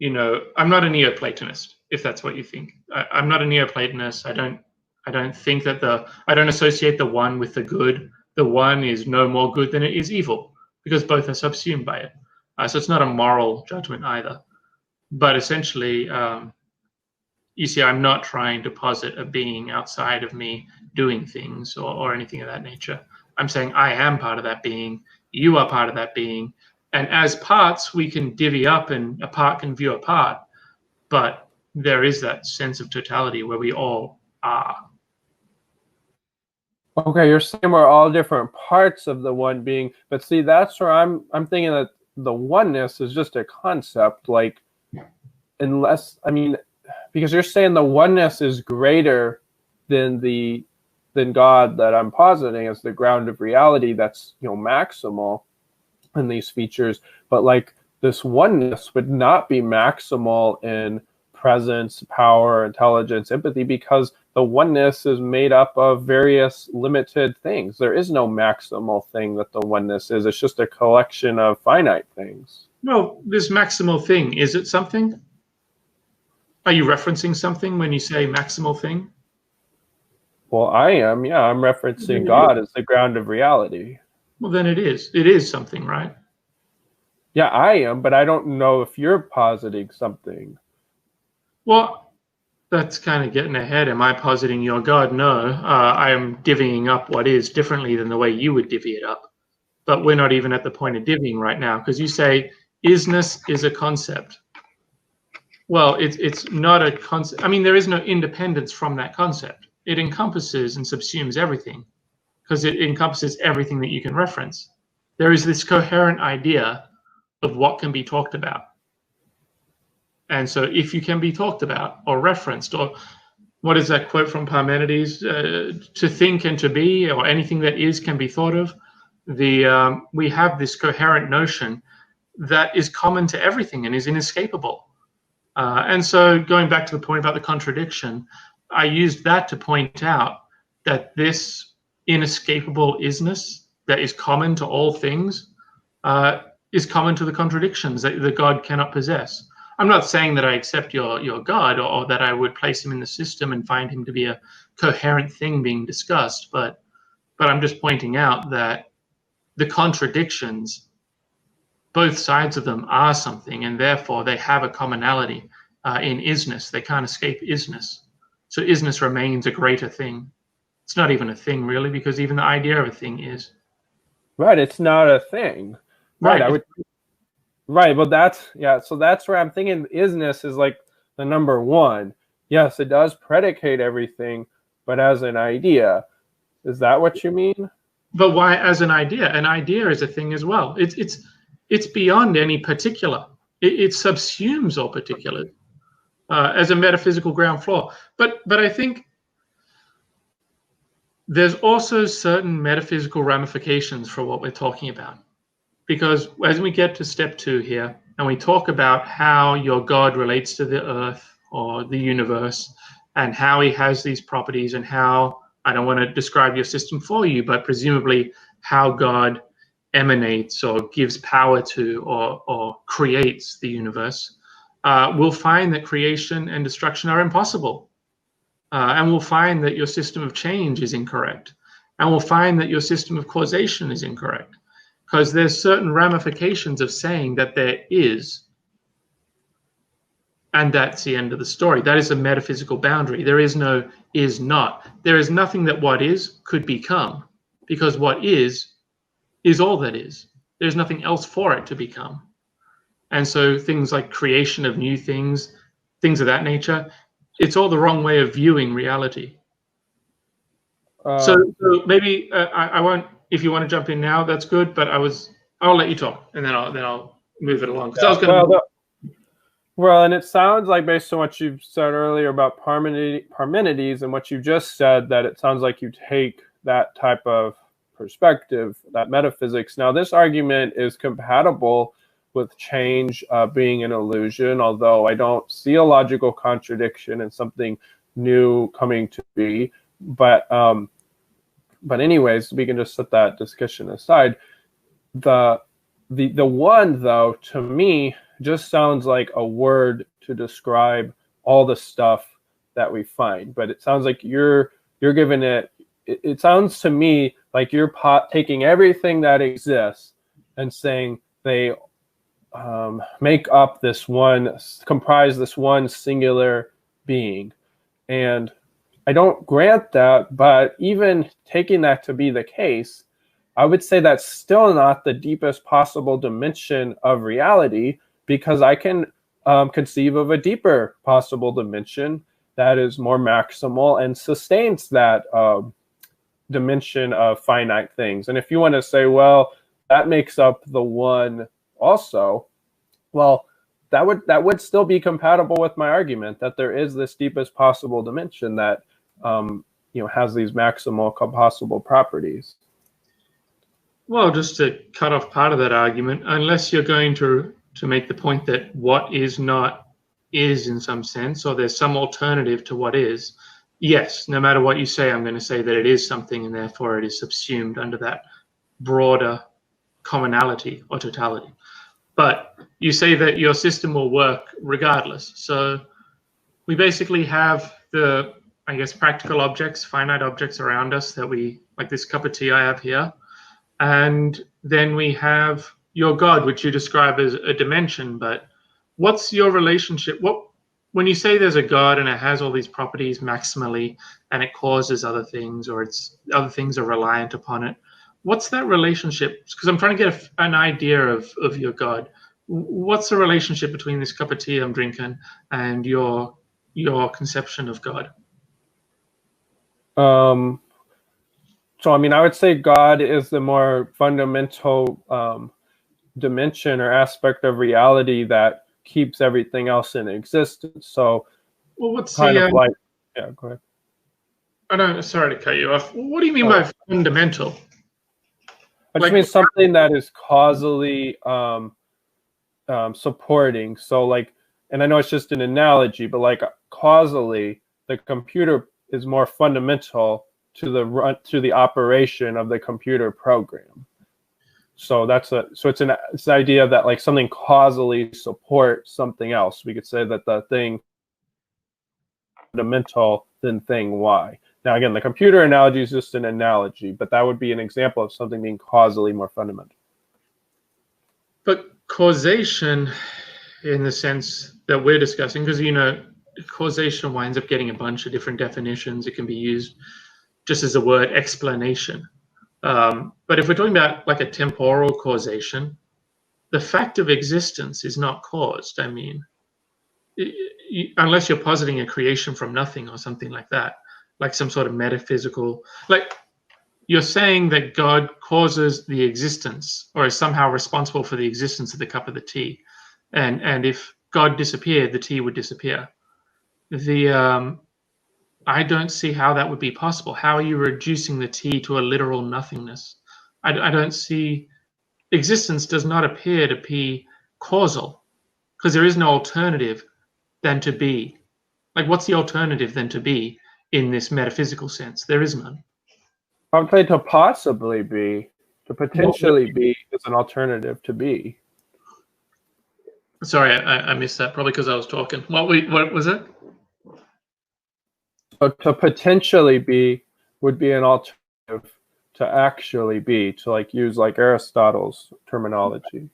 I'm not a Neoplatonist, if that's what you think. I'm not a Neoplatonist. I don't think that I don't associate the one with the good. The one is no more good than it is evil, because both are subsumed by it. So it's not a moral judgment either. But essentially, you see, I'm not trying to posit a being outside of me doing things or anything of that nature. I'm saying I am part of that being. You are part of that being. And as parts, we can divvy up and a part can view a part. But there is that sense of totality where we all are. Okay, you're saying we're all different parts of the one being, but see, that's where I'm thinking that the oneness is just a concept, like, unless, I mean, because you're saying the oneness is greater than than God that I'm positing as the ground of reality that's, maximal in these features, but like this oneness would not be maximal in presence, power, intelligence, empathy, because the oneness is made up of various limited things. There is no maximal thing that the oneness is. It's just a collection of finite things. Well, this maximal thing, is it something? Are you referencing something when you say maximal thing? Well, I am, yeah, I'm referencing God as the ground of reality. Well, then it is. It is something, right? Yeah, I am, but I don't know if you're positing something. Well, that's kind of getting ahead. Am I positing your God? No. I am divvying up what is differently than the way you would divvy it up. But we're not even at the point of divvying right now, because you say isness is a concept. Well, it's not a concept. I mean, there is no independence from that concept. It encompasses and subsumes everything, because it encompasses everything that you can reference. There is this coherent idea of what can be talked about. And so if you can be talked about or referenced, or what is that quote from Parmenides? To think and to be, or anything that is can be thought of. We have this coherent notion that is common to everything and is inescapable. And so going back to the point about the contradiction, I used that to point out that this inescapable isness that is common to all things is common to the contradictions that the God cannot possess. I'm not saying that I accept your God, or that I would place him in the system and find him to be a coherent thing being discussed, but I'm just pointing out that the contradictions, both sides of them are something, and therefore they have a commonality in isness. They can't escape isness. So isness remains a greater thing. It's not even a thing, really, because even the idea of a thing is. Right, it's not a thing. Right, I would. Right, but so that's where I'm thinking isness is like the number one. Yes, it does predicate everything, but as an idea. Is that what you mean? But why as an idea? An idea is a thing as well. It's beyond any particular. It subsumes all particulars as a metaphysical ground floor. But I think there's also certain metaphysical ramifications for what we're talking about. Because as we get to step 2 here, and we talk about how your God relates to the earth or the universe, and how he has these properties, and how, I don't want to describe your system for you, but presumably how God emanates or gives power to or creates the universe, we'll find that creation and destruction are impossible. And we'll find that your system of change is incorrect. And we'll find that your system of causation is incorrect. Because there's certain ramifications of saying that there is, and that's the end of the story. That is a metaphysical boundary. There is no is not. There is nothing that what is could become, because what is all that is. There's nothing else for it to become. And so things like creation of new things of that nature, it's all the wrong way of viewing reality. So maybe I won't. If you want to jump in now, that's good. But I'll let you talk, and then I'll move it along. Because I was going to. Well, and it sounds like, based on what you said earlier about Parmenides and what you just said, that it sounds like you take that type of perspective, that metaphysics. Now, this argument is compatible with change being an illusion, although I don't see a logical contradiction in something new coming to be. But anyways, we can just set that discussion aside. The one, though, to me, just sounds like a word to describe all the stuff that we find. But it sounds like you're giving it. It sounds to me like you're taking everything that exists and saying they make up comprise this one singular being. And I don't grant that, but even taking that to be the case, I would say that's still not the deepest possible dimension of reality, because I can conceive of a deeper possible dimension that is more maximal and sustains that dimension of finite things. And if you want to say, well, that makes up the one also, well, that would still be compatible with my argument that there is this deepest possible dimension that has these maximal possible properties. Well, just to cut off part of that argument, unless you're going to make the point that what is not is in some sense, or there's some alternative to what is, yes, no matter what you say, I'm going to say that it is something and therefore it is subsumed under that broader commonality or totality. But you say that your system will work regardless. So we basically have the, I guess, practical objects, finite objects around us that we, like this cup of tea I have here. And then we have your God, which you describe as a dimension. But what's your relationship? When you say there's a God and it has all these properties maximally and it causes other things, or other things are reliant upon it, what's that relationship? Because I'm trying to get an idea of your God. What's the relationship between this cup of tea I'm drinking and your conception of God? So, I mean, I would say God is the more fundamental dimension or aspect of reality that keeps everything else in existence. So, well, what's kind of like, yeah, go ahead. Oh, no, sorry to cut you off. What do you mean by fundamental? I just mean something that is causally supporting. So, like, and I know it's just an analogy, but like causally, the computer is more fundamental to the operation of the computer program. So it's the idea that like something causally supports something else. We could say that the thing fundamental than thing Y. Now again, the computer analogy is just an analogy, but that would be an example of something being causally more fundamental. But causation, in the sense that we're discussing, because causation winds up getting a bunch of different definitions. It can be used just as a word explanation. But if we're talking about like a temporal causation, the fact of existence is not caused. I mean, unless you're positing a creation from nothing or something like that, like some sort of metaphysical, like you're saying that God causes the existence or is somehow responsible for the existence of the cup of the tea. And if God disappeared, the tea would disappear. I don't see how that would be possible. How are you reducing the tea to a literal nothingness? I don't see. Existence does not appear to be causal, because there is no alternative than to be. Like, what's the alternative than to be in this metaphysical sense? There is none. I would say to possibly be, to potentially be is an alternative to be. Sorry, I missed that, probably because I was talking. What was it? So to potentially be would be an alternative to actually be, to like use like Aristotle's terminology.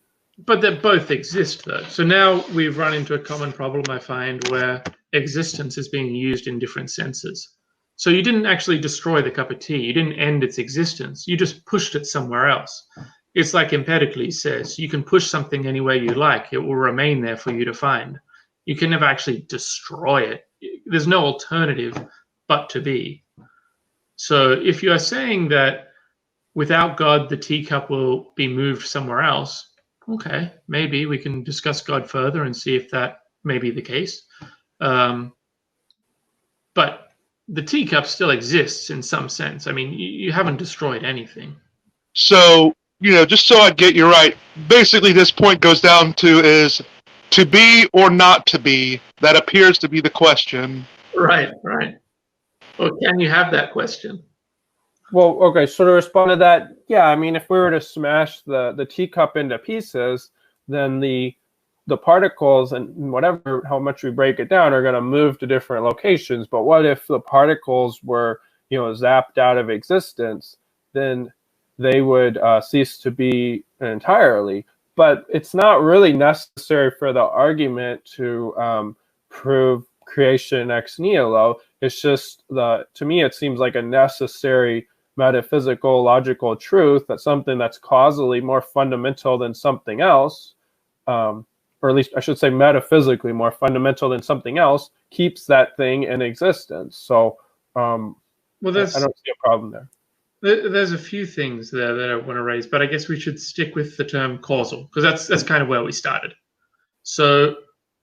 But they both exist, though. So now we've run into a common problem, I find, where existence is being used in different senses. So you didn't actually destroy the cup of tea. You didn't end its existence. You just pushed it somewhere else. It's like Empedocles says, you can push something anywhere you like. It will remain there for you to find. You can never actually destroy it. There's no alternative but to be. So if you are saying that without God, the teacup will be moved somewhere else, okay, maybe we can discuss God further and see if that may be the case. But the teacup still exists in some sense. I mean, you haven't destroyed anything. So, just so I get you right, basically this point goes down to is to be or not to be. That appears to be the question. Right. Well, can you have that question? Well, okay, so to respond to that, yeah, I mean, if we were to smash the teacup into pieces, then the particles and whatever, how much we break it down, are going to move to different locations. But what if the particles were, zapped out of existence? Then they would cease to be entirely. But it's not really necessary for the argument to prove creation ex nihilo. It's just to me, it seems like a necessary metaphysical logical truth that something that's causally more fundamental than something else, or at least I should say metaphysically more fundamental than something else, keeps that thing in existence. So I don't see a problem there. There's a few things there that I want to raise, but I guess we should stick with the term causal because that's kind of where we started. So,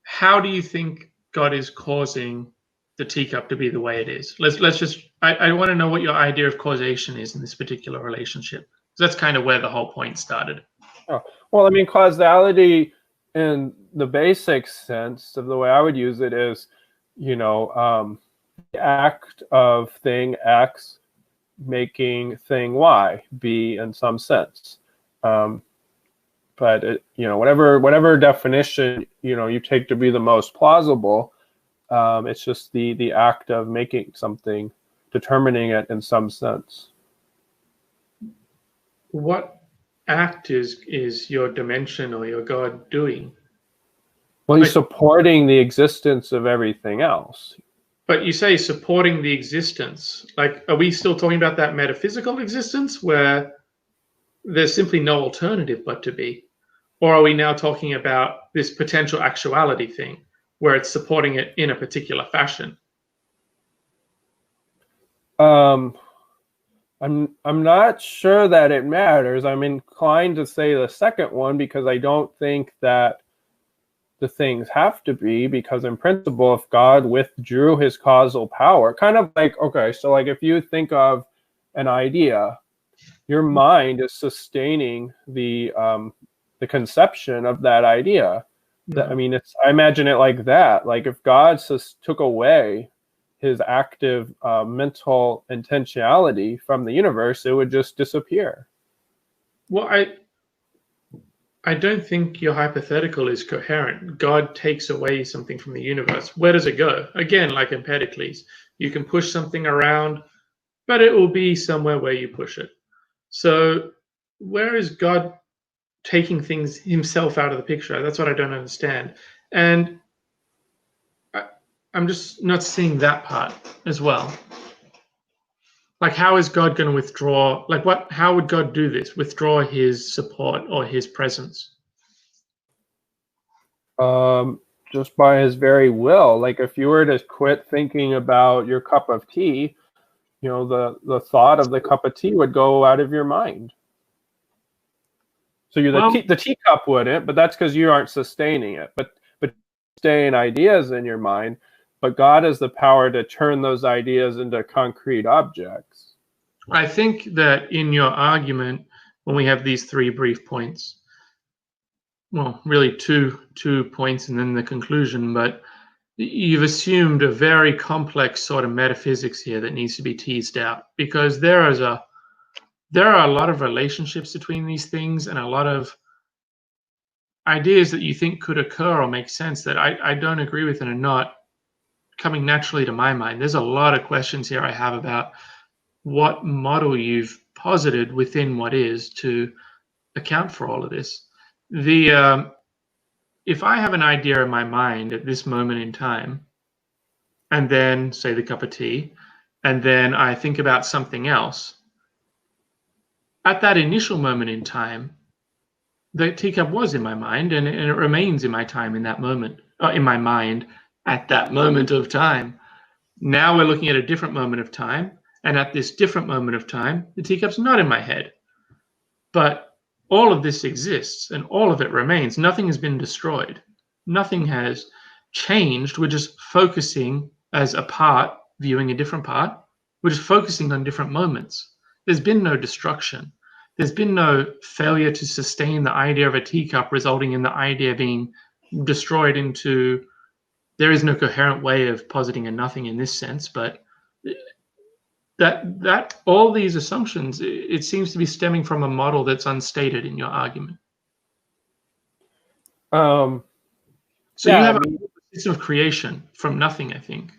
how do you think God is causing the teacup to be the way it is? Let's just. I want to know what your idea of causation is in this particular relationship. That's kind of where the whole point started. Oh, well, I mean, causality in the basic sense of the way I would use it is, the act of thing X making thing Y be in some sense. But whatever definition you take to be the most plausible, it's just the act of making something, determining it in some sense. What act is your dimension or your God doing? Well, he's supporting the existence of everything else. But you say supporting the existence. Like, are we still talking about that metaphysical existence where there's simply no alternative but to be? Or are we now talking about this potential actuality thing where it's supporting it in a particular fashion? I'm not sure that it matters. I'm inclined to say the second one because I don't think that the things have to be, because in principle, if God withdrew his causal power, kind of like, okay, so like if you think of an idea, your mind is sustaining the conception of that idea. Mm-hmm. I imagine it like that. Like if God took away his active mental intentionality from the universe, it would just disappear. Well, I don't think your hypothetical is coherent. God takes away something from the universe. Where does it go? Again, like Empedocles, you can push something around, but it will be somewhere where you push it. So where is God taking things himself out of the picture? That's what I don't understand. And I'm just not seeing that part as well. Like, how is God going to withdraw? Like, how would God do this? Withdraw his support or his presence? Just by his very will. Like if you were to quit thinking about your cup of tea, the thought of the cup of tea would go out of your mind. So the teacup wouldn't, but that's because you aren't sustaining it. But staying ideas in your mind, but God has the power to turn those ideas into concrete objects. I think that in your argument, when we have these three brief points, well, really two points and then the conclusion, but you've assumed a very complex sort of metaphysics here that needs to be teased out, because there are a lot of relationships between these things and a lot of ideas that you think could occur or make sense that I don't agree with and are not coming naturally to my mind. There's a lot of questions here I have about what model you've posited within what is to account for all of this. If I have an idea in my mind at this moment in time, and then say the cup of tea, and then I think about something else, at that initial moment in time, the teacup was in my mind, and it remains in my time in that moment, in my mind at that moment of time. Now we're looking at a different moment of time, and at this different moment of time, the teacup's not in my head. But all of this exists, and all of it remains. Nothing has been destroyed. Nothing has changed. We're just focusing as a part, viewing a different part. We're just focusing on different moments. There's been no destruction. There's been no failure to sustain the idea of a teacup, resulting in the idea being destroyed into. There is no coherent way of positing a nothing in this sense, but that all these assumptions, it seems to be stemming from a model that's unstated in your argument. So you have a system of creation from nothing, I think.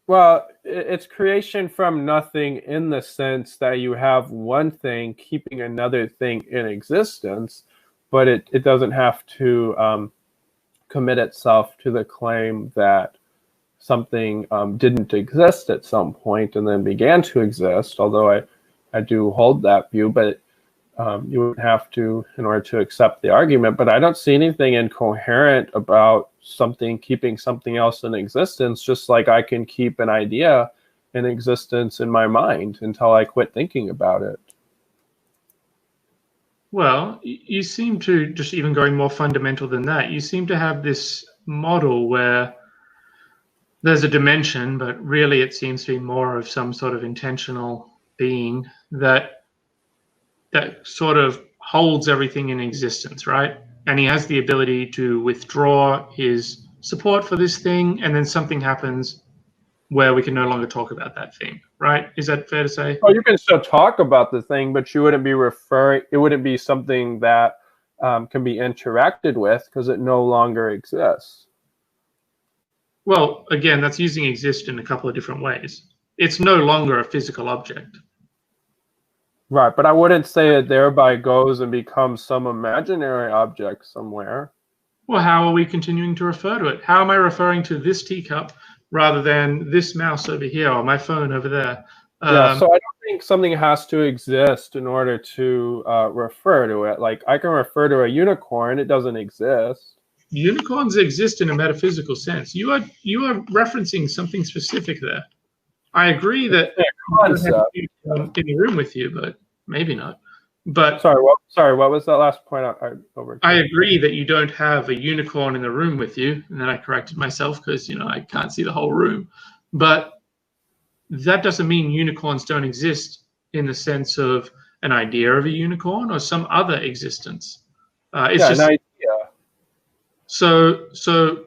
Well, it's creation from nothing in the sense that you have one thing keeping another thing in existence, but it doesn't have to commit itself to the claim that something didn't exist at some point and then began to exist, although I do hold that view, but you wouldn't have to in order to accept the argument. But I don't see anything incoherent about something keeping something else in existence, just like I can keep an idea in existence in my mind until I quit thinking about it. Well, you seem to, just even going more fundamental than that, you seem to have this model where there's a dimension, but really it seems to be more of some sort of intentional being that sort of holds everything in existence, right? And he has the ability to withdraw his support for this thing, and then something happens where we can no longer talk about that thing, right? Is that fair to say? Well, you can still talk about the thing, but you wouldn't be referring. It wouldn't be something that can be interacted with because it no longer exists. Well, again, that's using exist in a couple of different ways. It's no longer a physical object. Right, but I wouldn't say it thereby goes and becomes some imaginary object somewhere. Well, how are we continuing to refer to it? How am I referring to this teacup rather than this mouse over here or my phone over there? Yeah, so I don't think something has to exist in order to refer to it. Like, I can refer to a unicorn, it doesn't exist. Unicorns exist in a metaphysical sense. You are referencing something specific there. I agree that Concept. in the room with you, but maybe not. But Sorry, what was that last point? I agree that you don't have a unicorn in the room with you, and then I corrected myself because I can't see the whole room. But that doesn't mean unicorns don't exist in the sense of an idea of a unicorn or some other existence. It's just an idea. So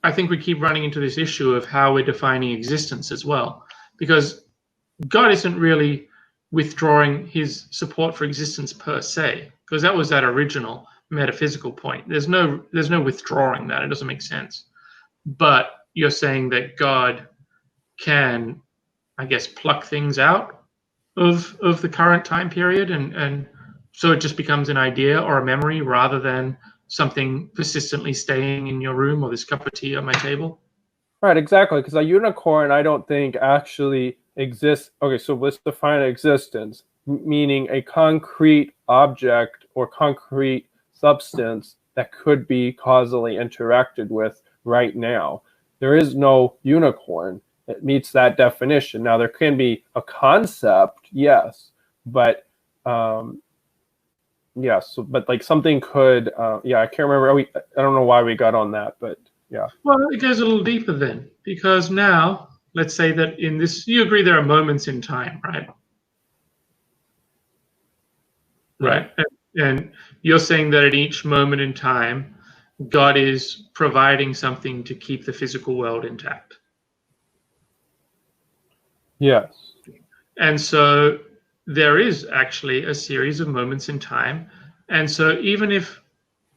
I think we keep running into this issue of how we're defining existence as well, because God isn't really withdrawing his support for existence per se, because that was that original metaphysical point. There's no withdrawing that. It doesn't make sense. But you're saying that God can, I guess, pluck things out of the current time period, and so it just becomes an idea or a memory rather than something persistently staying in your room or this cup of tea on my table. Right, exactly, because a unicorn I don't think actually exists. Okay, so let's define existence, meaning a concrete object or concrete substance that could be causally interacted with right now. There is no unicorn that meets that definition. Now, there can be a concept, yes, but yes, but like something could, yeah, I can't remember. I don't know why we got on that, but yeah. Well, it goes a little deeper then, because now, let's say that in this, you agree there are moments in time, right? Right. And you're saying that at each moment in time, God is providing something to keep the physical world intact. Yes. And so there is actually a series of moments in time. And so even if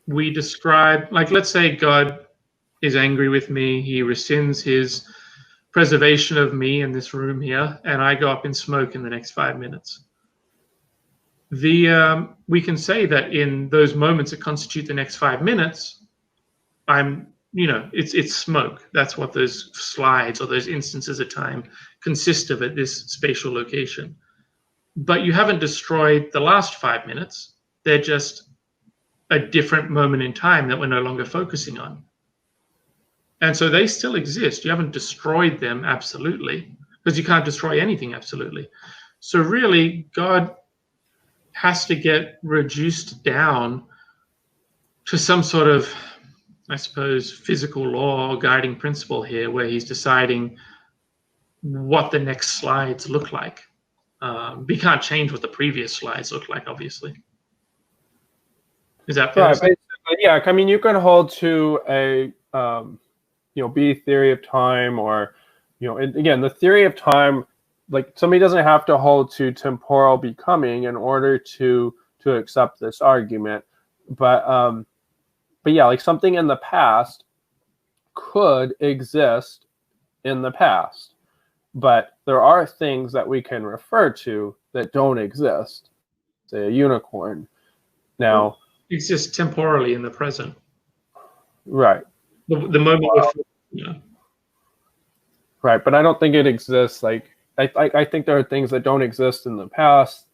we describe, like, let's say God is angry with me, he rescinds his preservation of me in this room here, and I go up in smoke in the next 5 minutes. We can say that in those moments that constitute the next 5 minutes, it's smoke. That's what those slides or those instances of time consist of at this spatial location. But you haven't destroyed the last 5 minutes. They're just a different moment in time that we're no longer focusing on. And so they still exist. You haven't destroyed them absolutely, because you can't destroy anything absolutely. So really, God has to get reduced down to some sort of, I suppose, physical law or guiding principle here, where he's deciding what the next slides look like. We can't change what the previous slides look like, obviously. Is that fair? Right. Yeah, I mean, you can hold to a B theory of time, or again, the theory of time. Like, somebody doesn't have to hold to temporal becoming in order to accept this argument, but yeah, like something in the past could exist in the past, but there are things that we can refer to that don't exist. Say a unicorn. Now, exists temporally in the present. Right. The moment before, Right, but I don't think it exists. Like, I think there are things that don't exist in the past.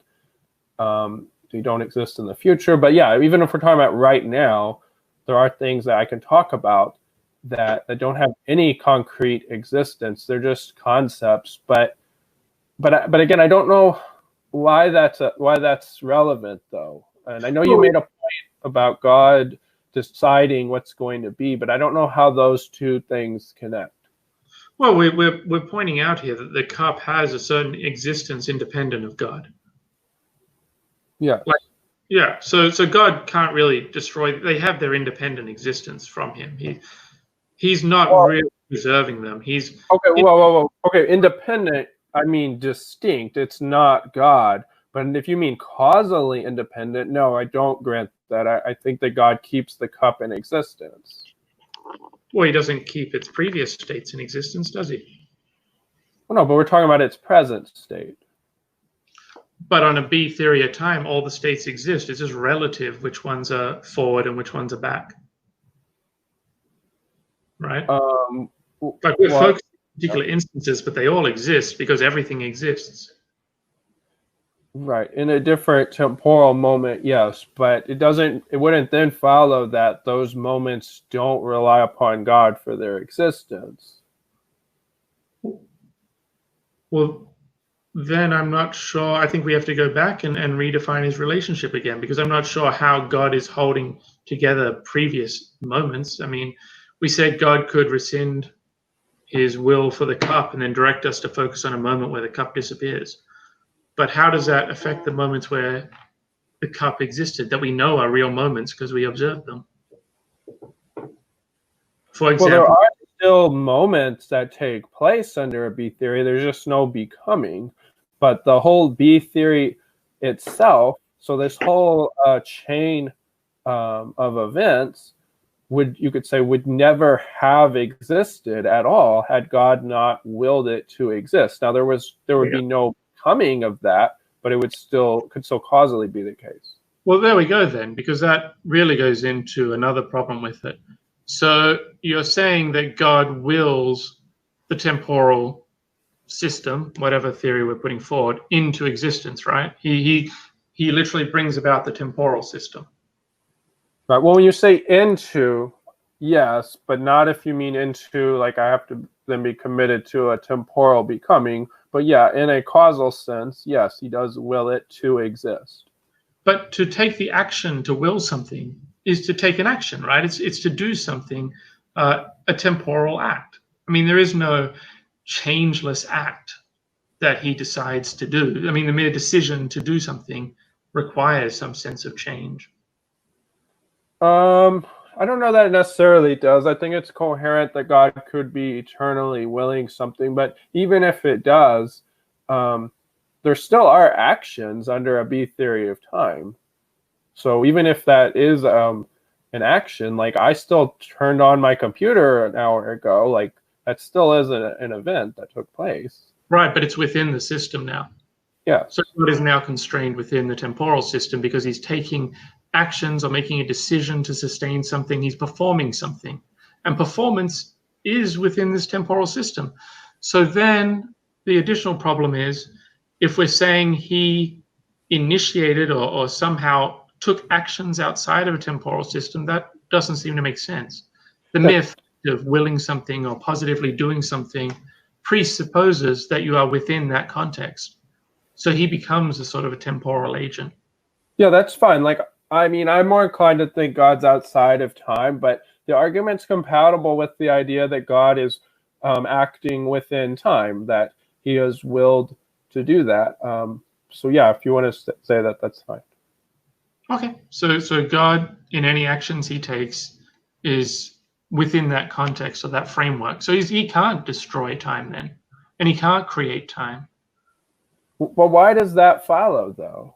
They don't exist in the future. But yeah, even if we're talking about right now, there are things that I can talk about that don't have any concrete existence. They're just concepts. But again, I don't know why that's relevant, though. And I know you made a point about God deciding what's going to be, but I don't know how those two things connect. Well, we're pointing out here that the cup has a certain existence independent of God. Yeah. Yeah. So God can't really destroy. They have their independent existence from him. He's not really preserving them. He's okay. Whoa. Okay, independent. I mean distinct. It's not God. But if you mean causally independent, no, I don't grant that. I think that God keeps the cup in existence. Well, he doesn't keep its previous states in existence, does he? Well, no, but we're talking about its present state. But on a B theory of time, all the states exist. It's just relative which ones are forward and which ones are back. Right? Like we're focused on particular instances, but they all exist because everything exists. Right. In a different temporal moment, yes, but it wouldn't then follow that those moments don't rely upon God for their existence. Well, then I'm not sure. I think we have to go back and redefine his relationship again, because I'm not sure how God is holding together previous moments. I mean, we said God could rescind his will for the cup and then direct us to focus on a moment where the cup disappears. But how does that affect the moments where the cup existed that we know are real moments because we observed them? For example, well, there are still moments that take place under a B theory. There's just no becoming. But the whole B theory itself, so this whole chain of events, you could say would never have existed at all had God not willed it to exist. Now there would be no coming of that, but it could still causally be the case. Well, there we go then, because that really goes into another problem with it. So you're saying that God wills the temporal system, whatever theory we're putting forward, into existence, right? He literally brings about the temporal system. Right. Well, when you say into, yes, but not if you mean into like I have to then be committed to a temporal becoming. But yeah, in a causal sense, yes, he does will it to exist. But to take the action to will something is to take an action, right? It's to do something, a temporal act. I mean, there is no changeless act that he decides to do. I mean, the mere decision to do something requires some sense of change. I don't know that it necessarily does. I think it's coherent that God could be eternally willing something, but even if it does, there still are actions under a B theory of time. So even if that is an action, like I still turned on my computer an hour ago, like that still is an event that took place. Right, but it's within the system now. Yeah. So God is now constrained within the temporal system because he's taking actions or making a decision to sustain something. He's performing something. And performance is within this temporal system. So then the additional problem is if we're saying he initiated or somehow took actions outside of a temporal system, that doesn't seem to make sense. The myth of willing something or positively doing something presupposes that you are within that context. So he becomes a sort of a temporal agent. Yeah, that's fine. Like, I mean, I'm more inclined to think God's outside of time, but the argument's compatible with the idea that God is acting within time, that he has willed to do that. So yeah, if you want to say that, that's fine. Okay, so God, in any actions he takes, is within that context or that framework. So he can't destroy time then, and he can't create time. Well, why does that follow, though?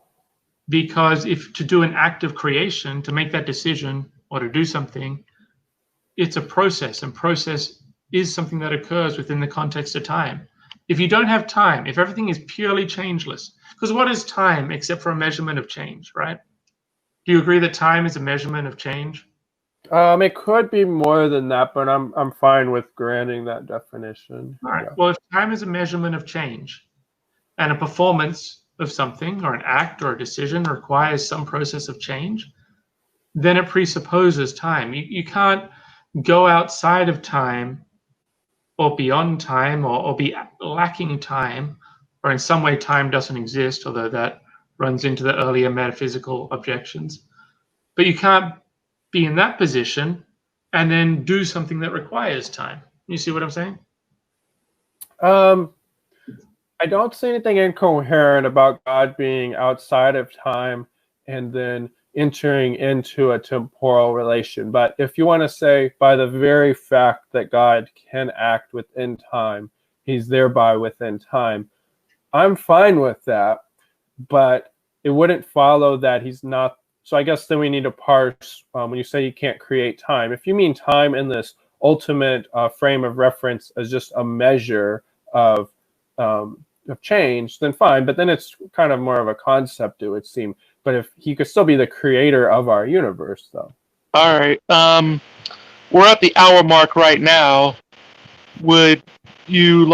Because if to do an act of creation, to make that decision or to do something, it's a process, and process is something that occurs within the context of time. If you don't have time, if everything is purely changeless, because what is time except for a measurement of change, right? Do you agree that time is a measurement of change? It could be more than that, but I'm fine with granting that definition. All right. Yeah. Well, if time is a measurement of change, and a performance of something or an act or a decision requires some process of change, then it presupposes time. You can't go outside of time or beyond time or be lacking time, or in some way time doesn't exist, although that runs into the earlier metaphysical objections. But you can't be in that position and then do something that requires time. You see what I'm saying? I don't see anything incoherent about God being outside of time and then entering into a temporal relation. But if you want to say by the very fact that God can act within time, he's thereby within time, I'm fine with that. But it wouldn't follow that he's not. So I guess then we need to parse when you say you can't create time. If you mean time in this ultimate frame of reference as just a measure of change, then fine. But then it's kind of more of a concept, it would seem. But if he could still be the creator of our universe, though. All right. We're at the hour mark right now. Would you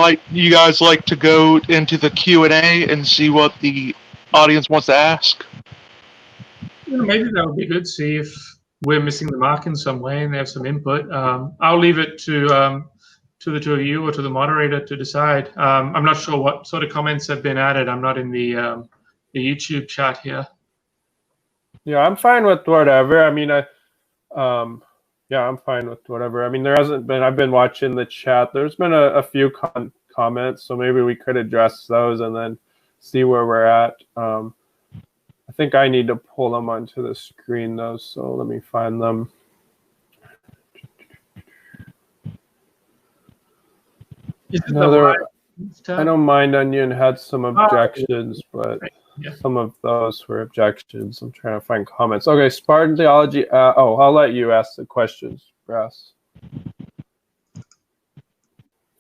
guys like to go into the Q&A and see what the audience wants to ask? Maybe that would be good. See if we're missing the mark in some way and they have some input. I'll leave it to the two of you or to the moderator to decide. I'm not sure what sort of comments have been added. I'm not in the YouTube chat here. Yeah, I'm fine with whatever. I mean, yeah, I'm fine with whatever. I mean, there hasn't been. I've been watching the chat. There's been a few comments, so maybe we could address those and then see where we're at. I think I need to pull them onto the screen though, so let me find them. I know Mind Onion had some objections, but some of those were objections. I'm trying to find comments. Okay, Spartan Theology. I'll let you ask the questions, Brass, if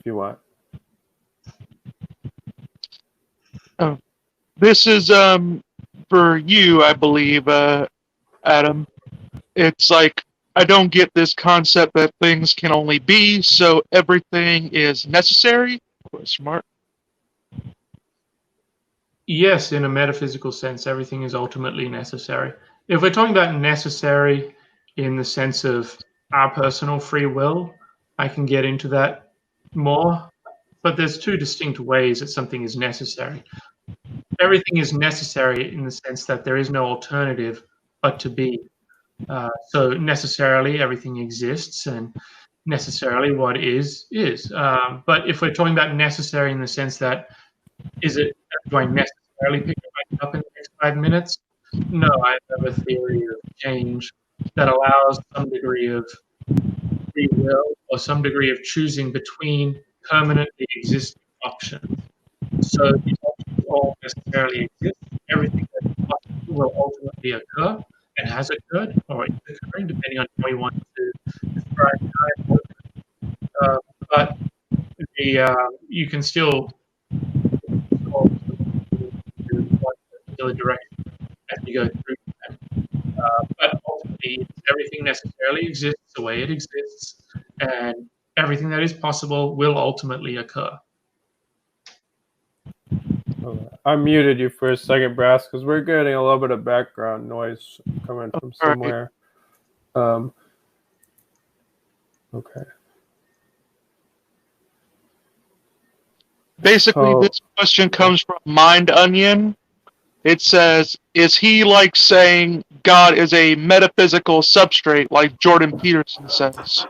you want. Oh, this is for you, I believe, Adam. It's like, I don't get this concept that things can only be, so everything is necessary? Smart. Yes, in a metaphysical sense, everything is ultimately necessary. If we're talking about necessary in the sense of our personal free will, I can get into that more. But there's two distinct ways that something is necessary. Everything is necessary in the sense that there is no alternative but to be. So necessarily everything exists, and necessarily what is. But if we're talking about necessary in the sense that do I necessarily pick it up in the next 5 minutes? No, I have a theory of change that allows some degree of free will or some degree of choosing between permanently existing options. So these options all necessarily exist. Everything that is possible will ultimately occur and has occurred or is occurring, depending on how you want to describe time. But you can still particular direction as you go through them. But ultimately, everything necessarily exists the way it exists, and everything that is possible will ultimately occur. I muted you for a second, Brass, because we're getting a little bit of background noise coming from somewhere. Okay. Basically, this question comes from Mind Onion. It says, is he like saying God is a metaphysical substrate like Jordan Peterson says?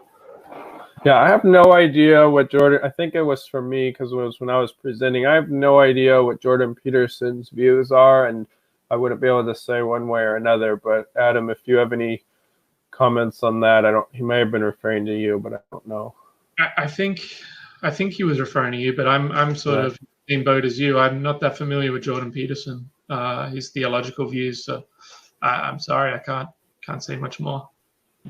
Yeah, I have no idea what Jordan, I think it was for me because it was when I was presenting. I have no idea what Jordan Peterson's views are, and I wouldn't be able to say one way or another. But Adam, if you have any comments on that, he may have been referring to you, but I don't know. I think he was referring to you, but I'm sort of in the same boat as you. I'm not that familiar with Jordan Peterson, his theological views, so I'm sorry, I can't say much more.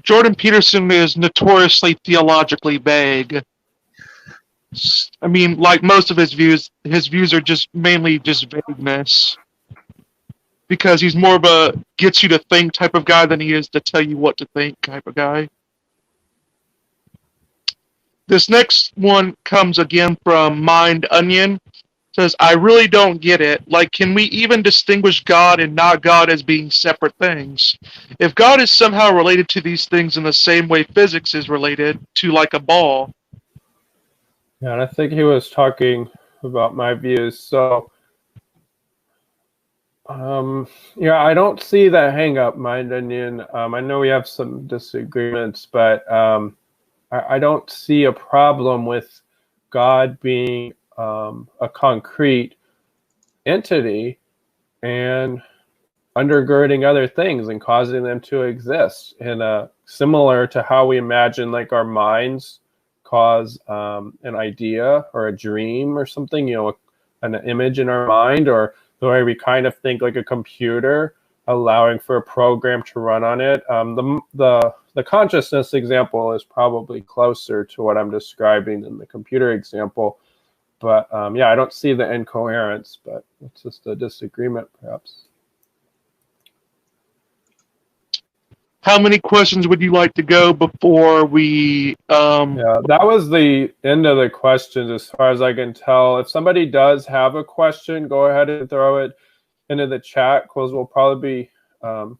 Jordan Peterson is notoriously theologically vague. I mean, like most of his views are just mainly just vagueness. Because he's more of a gets you to think type of guy than he is to tell you what to think type of guy. This next one comes again from Mind Onion. Says, I really don't get it. Like, can we even distinguish God and not God as being separate things? If God is somehow related to these things in the same way physics is related to, like, a ball. Yeah, and I think he was talking about my views. So, yeah, I don't see that hang up, my opinion. I know we have some disagreements, but I don't see a problem with God being a concrete entity and undergirding other things and causing them to exist in a similar to how we imagine like our minds cause an idea or a dream or something, you know, an image in our mind, or the way we kind of think like a computer, allowing for a program to run on it. The consciousness example is probably closer to what I'm describing than the computer example. But yeah, I don't see the incoherence, but it's just a disagreement, perhaps. How many questions would you like to go before we... Yeah, that was the end of the questions as far as I can tell. If somebody does have a question, go ahead and throw it into the chat, because we'll probably be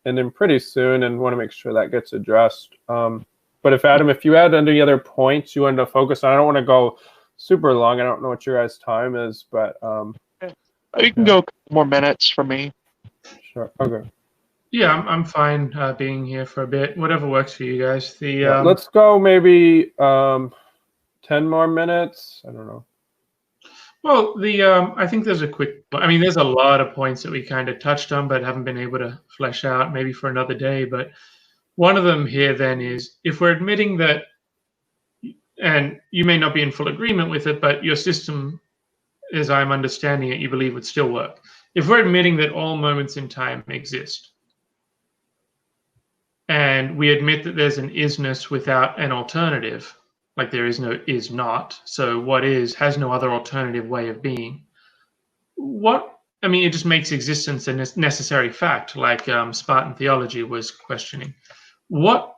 ending pretty soon and want to make sure that gets addressed. But if Adam, if you had any other points you wanted to focus on, I don't want to go super long. I don't know what your guys' time is, but you can go a couple more minutes for me. Sure. Okay. Yeah, I'm fine being here for a bit. Whatever works for you guys. Let's go maybe 10 more minutes. I don't know. Well, I think there's a quick. I mean, there's a lot of points that we kind of touched on, but haven't been able to flesh out. Maybe for another day. But one of them here then is, if we're admitting that, and you may not be in full agreement with it, but your system, as I'm understanding it, you believe would still work. If we're admitting that all moments in time exist, and we admit that there's an isness without an alternative, like there is no is not, so what is has no other alternative way of being. I mean, it just makes existence a necessary fact, like Spartan theology was questioning. What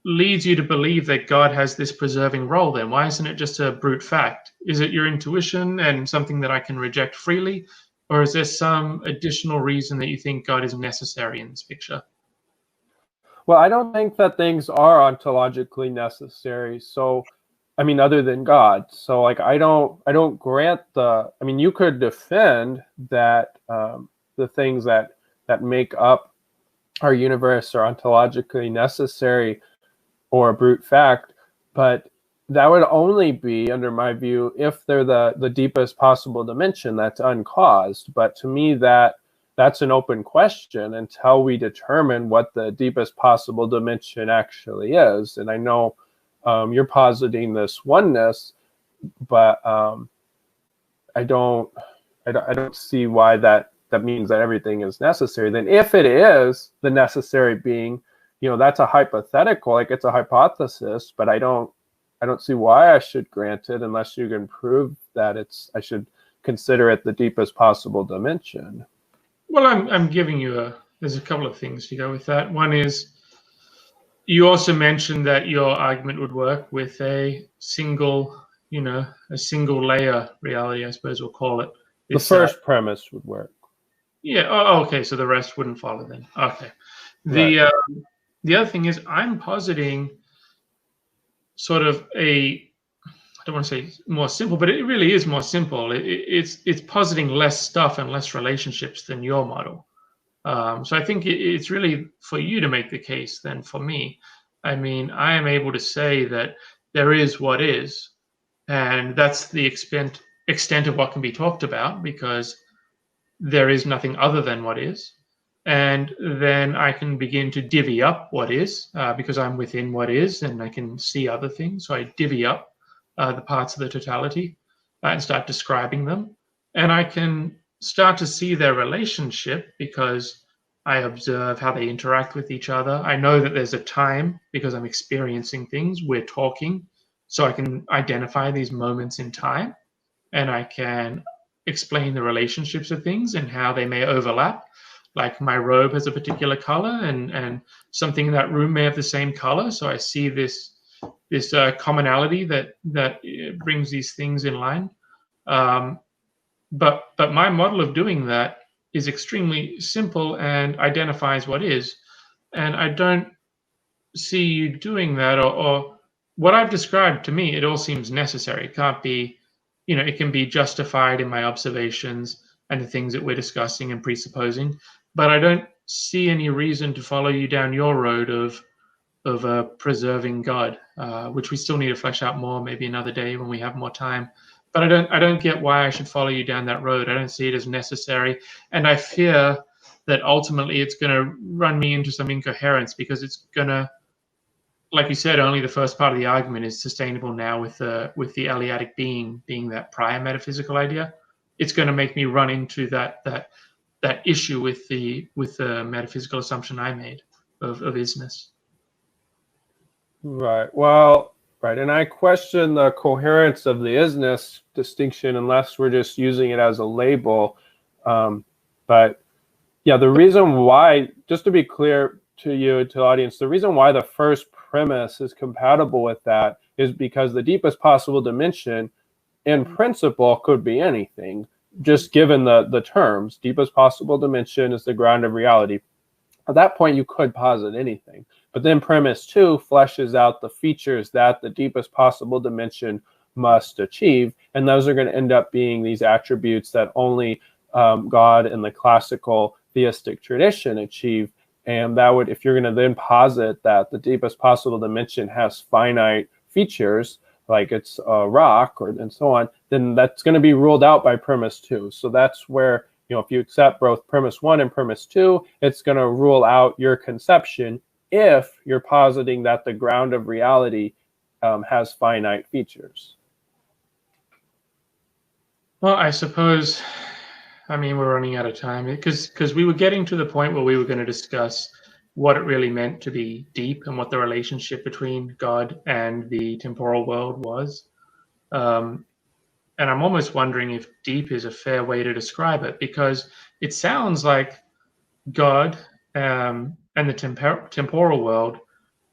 leads you to believe that God has this preserving role then? Why isn't it just a brute fact? Is it your intuition and something that I can reject freely? Or is there some additional reason that you think God is necessary in this picture? Well, I don't think that things are ontologically necessary. So, I mean, other than God. So, like, I don't grant I mean, you could defend that the things that make up our universe are ontologically necessary or a brute fact, but that would only be, under my view, if they're the deepest possible dimension that's uncaused. But to me, that's an open question until we determine what the deepest possible dimension actually is. And I know you're positing this oneness, but I don't see why that means that everything is necessary. Then if it is the necessary being, you know, that's a hypothetical, like it's a hypothesis, but I don't see why I should grant it unless you can prove that I should consider it the deepest possible dimension. Well, I'm giving you there's a couple of things to go with that. One is, you also mentioned that your argument would work with a single layer reality, I suppose we'll call it. The first premise would work. Yeah. Oh, okay. So the rest wouldn't follow then. Okay. Right. The other thing is, I'm positing sort of I don't want to say more simple, but it really is more simple. It's positing less stuff and less relationships than your model. So I think it's really for you to make the case than for me. I mean, I am able to say that there is what is, and that's the extent of what can be talked about, because there is nothing other than what is. And then I can begin to divvy up what is, because I'm within what is and I can see other things. So I divvy up the parts of the totality and start describing them. And I can start to see their relationship because I observe how they interact with each other. I know that there's a time because I'm experiencing things. We're talking. So I can identify these moments in time, and I can explain the relationships of things and how they may overlap. Like my robe has a particular color, and something in that room may have the same color. So I see this commonality that brings these things in line. But my model of doing that is extremely simple and identifies what is. And I don't see you doing that, or what I've described. To me, it all seems necessary. It can't be, it can be justified in my observations and the things that we're discussing and presupposing, but I don't see any reason to follow you down your road of preserving God, which we still need to flesh out more, maybe another day when we have more time. But I don't get why I should follow you down that road. I don't see it as necessary, and I fear that ultimately it's going to run me into some incoherence, because it's going to, like you said, only the first part of the argument is sustainable now with the Eleatic being that prior metaphysical idea. It's going to make me run into that issue with the metaphysical assumption I made of isness. Right. Well, right. And I question the coherence of the isness distinction unless we're just using it as a label. But yeah, the reason why, just to be clear to you, to the audience, the reason why the first premise is compatible with that is because the deepest possible dimension in principle could be anything, just given the terms. Deepest possible dimension is the ground of reality. At that point, you could posit anything. But then premise 2 fleshes out the features that the deepest possible dimension must achieve. And those are going to end up being these attributes that only God in the classical theistic tradition achieve. And that would, if you're going to then posit that the deepest possible dimension has finite features, like it's a rock and so on, then that's going to be ruled out by premise 2. So that's where, if you accept both premise 1 and premise 2, it's going to rule out your conception if you're positing that the ground of reality has finite features. Well, I suppose, we're running out of time, because we were getting to the point where we were going to discuss what it really meant to be deep and what the relationship between God and the temporal world was. And I'm almost wondering if deep is a fair way to describe it, because it sounds like God and the temporal world,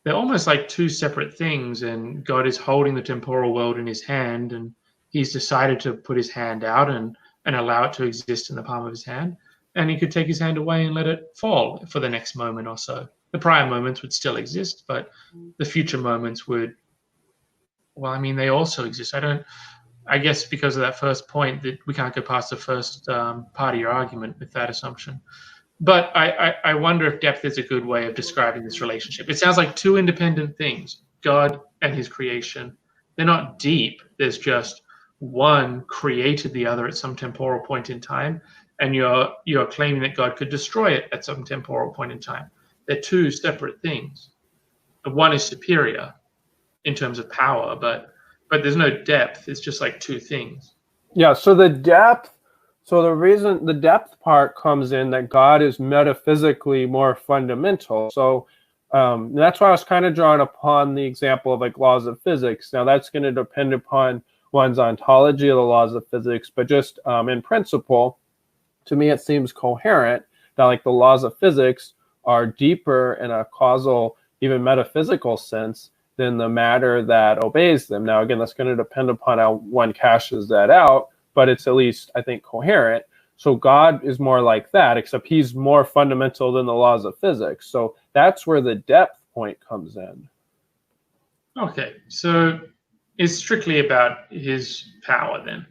they're almost like two separate things, and God is holding the temporal world in his hand, and he's decided to put his hand out and allow it to exist in the palm of his hand, and he could take his hand away and let it fall for the next moment or so. The prior moments would still exist, but the future moments would, they also exist. I guess because of that first point, that we can't go past the first part of your argument with that assumption. But I wonder if depth is a good way of describing this relationship. It sounds like two independent things, God and his creation. They're not deep. There's just one created the other at some temporal point in time, and you're claiming that God could destroy it at some temporal point in time. They're two separate things. One is superior in terms of power, but there's no depth. It's just like two things. Yeah, so the depth, the reason the depth part comes in that God is metaphysically more fundamental. So that's why I was kind of drawing upon the example of like laws of physics. Now that's going to depend upon one's ontology of the laws of physics, but just in principle, to me it seems coherent that like the laws of physics are deeper in a causal, even metaphysical sense than the matter that obeys them. Now, again, that's going to depend upon how one cashes that out, but it's at least, I think, coherent. So God is more like that, except he's more fundamental than the laws of physics. So that's where the depth point comes in. Okay, so it's strictly about his power then?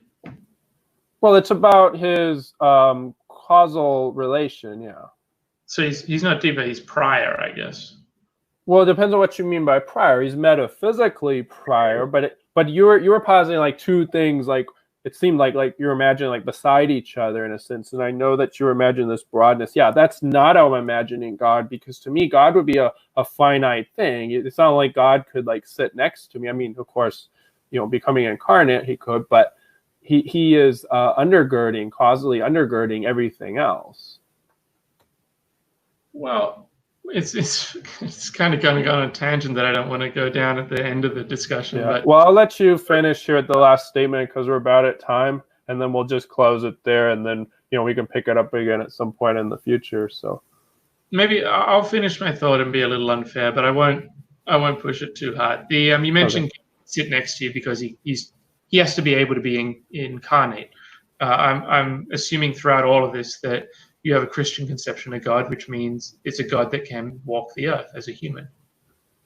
Well, it's about his causal relation, yeah. So he's not deeper, he's prior, I guess. Well, it depends on what you mean by prior. He's metaphysically prior, but you were positing like two things, like it seemed like you're imagining like beside each other in a sense. And I know that you imagine this broadness. Yeah, that's not how I'm imagining God, because to me, God would be a finite thing. It's not like God could like sit next to me. I mean, of course, becoming incarnate, he could, but he is causally undergirding everything else. Well, it's kind of going to go on a tangent that I don't want to go down at the end of the discussion. Yeah. But well, I'll let you finish here at the last statement because we're about at time, and then we'll just close it there, and then we can pick it up again at some point in the future. So maybe I'll finish my thought and be a little unfair, but I won't push it too hard. You mentioned sit next to you because he has to be able to be incarnate. I'm assuming throughout all of this that you have a Christian conception of God, which means it's a God that can walk the earth as a human.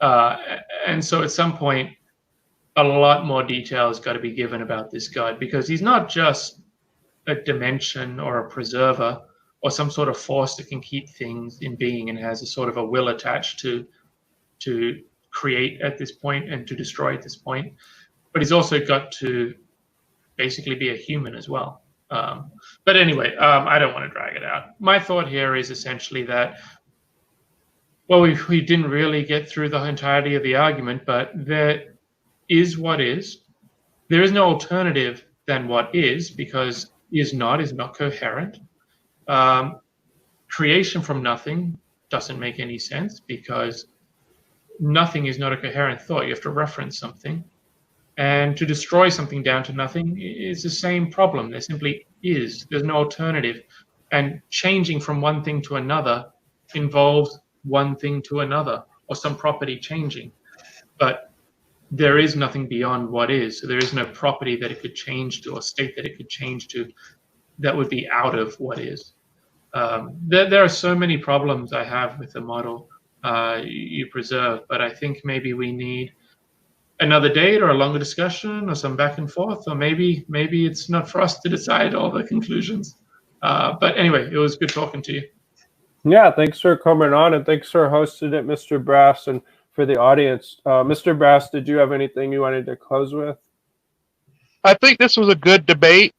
And so at some point, a lot more detail has got to be given about this God, because he's not just a dimension or a preserver or some sort of force that can keep things in being and has a sort of a will attached to create at this point and to destroy at this point. But he's also got to basically be a human as well. But anyway, I don't want to drag it out. My thought here is essentially that, well, we didn't really get through the entirety of the argument, but there is what is. There is no alternative than what is, because is not coherent. Creation from nothing doesn't make any sense, because nothing is not a coherent thought. You have to reference something. And to destroy something down to nothing is the same problem. There simply is. There's no alternative. And changing from one thing to another involves one thing to another, or some property changing. But there is nothing beyond what is. So there is no property that it could change to, or state that it could change to, that would be out of what is. There are so many problems I have with the model you preserve, but I think maybe we need another date or a longer discussion or some back and forth, or maybe it's not for us to decide all the conclusions. But anyway, it was good talking to you. Yeah, thanks for coming on, and thanks for hosting it, Mr. Brass, and for the audience. Mr. Brass, did you have anything you wanted to close with? I think this was a good debate,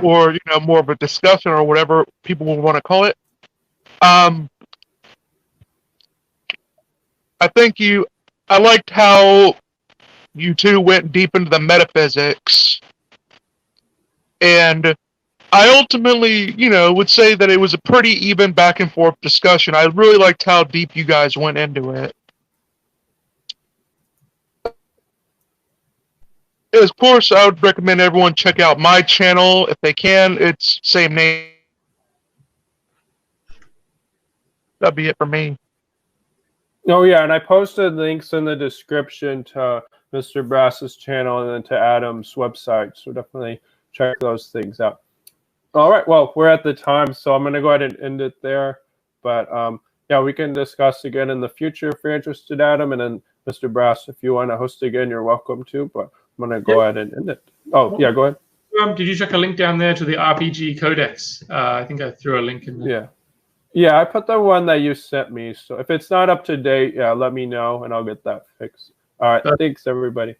or more of a discussion, or whatever people will want to call it. I think I liked how you two went deep into the metaphysics, and I ultimately, would say that it was a pretty even back and forth discussion. I really liked how deep you guys went into it. Of course, I would recommend everyone check out my channel if they can. It's same name. That'd be it for me. Oh, yeah, and I posted links in the description to Mr. Brass's channel and then to Adam's website, so definitely check those things out. All right, well, we're at the time, so I'm going to go ahead and end it there. But, yeah, we can discuss again in the future if you're interested, Adam. And then, Mr. Brass, if you want to host again, you're welcome to. But I'm going to go ahead and end it. Oh, yeah, go ahead. Did you check a link down there to the RPG Codex? I think I threw a link in there. Yeah. Yeah, I put the one that you sent me. So if it's not up to date, yeah, let me know, and I'll get that fixed. All right, thanks, everybody.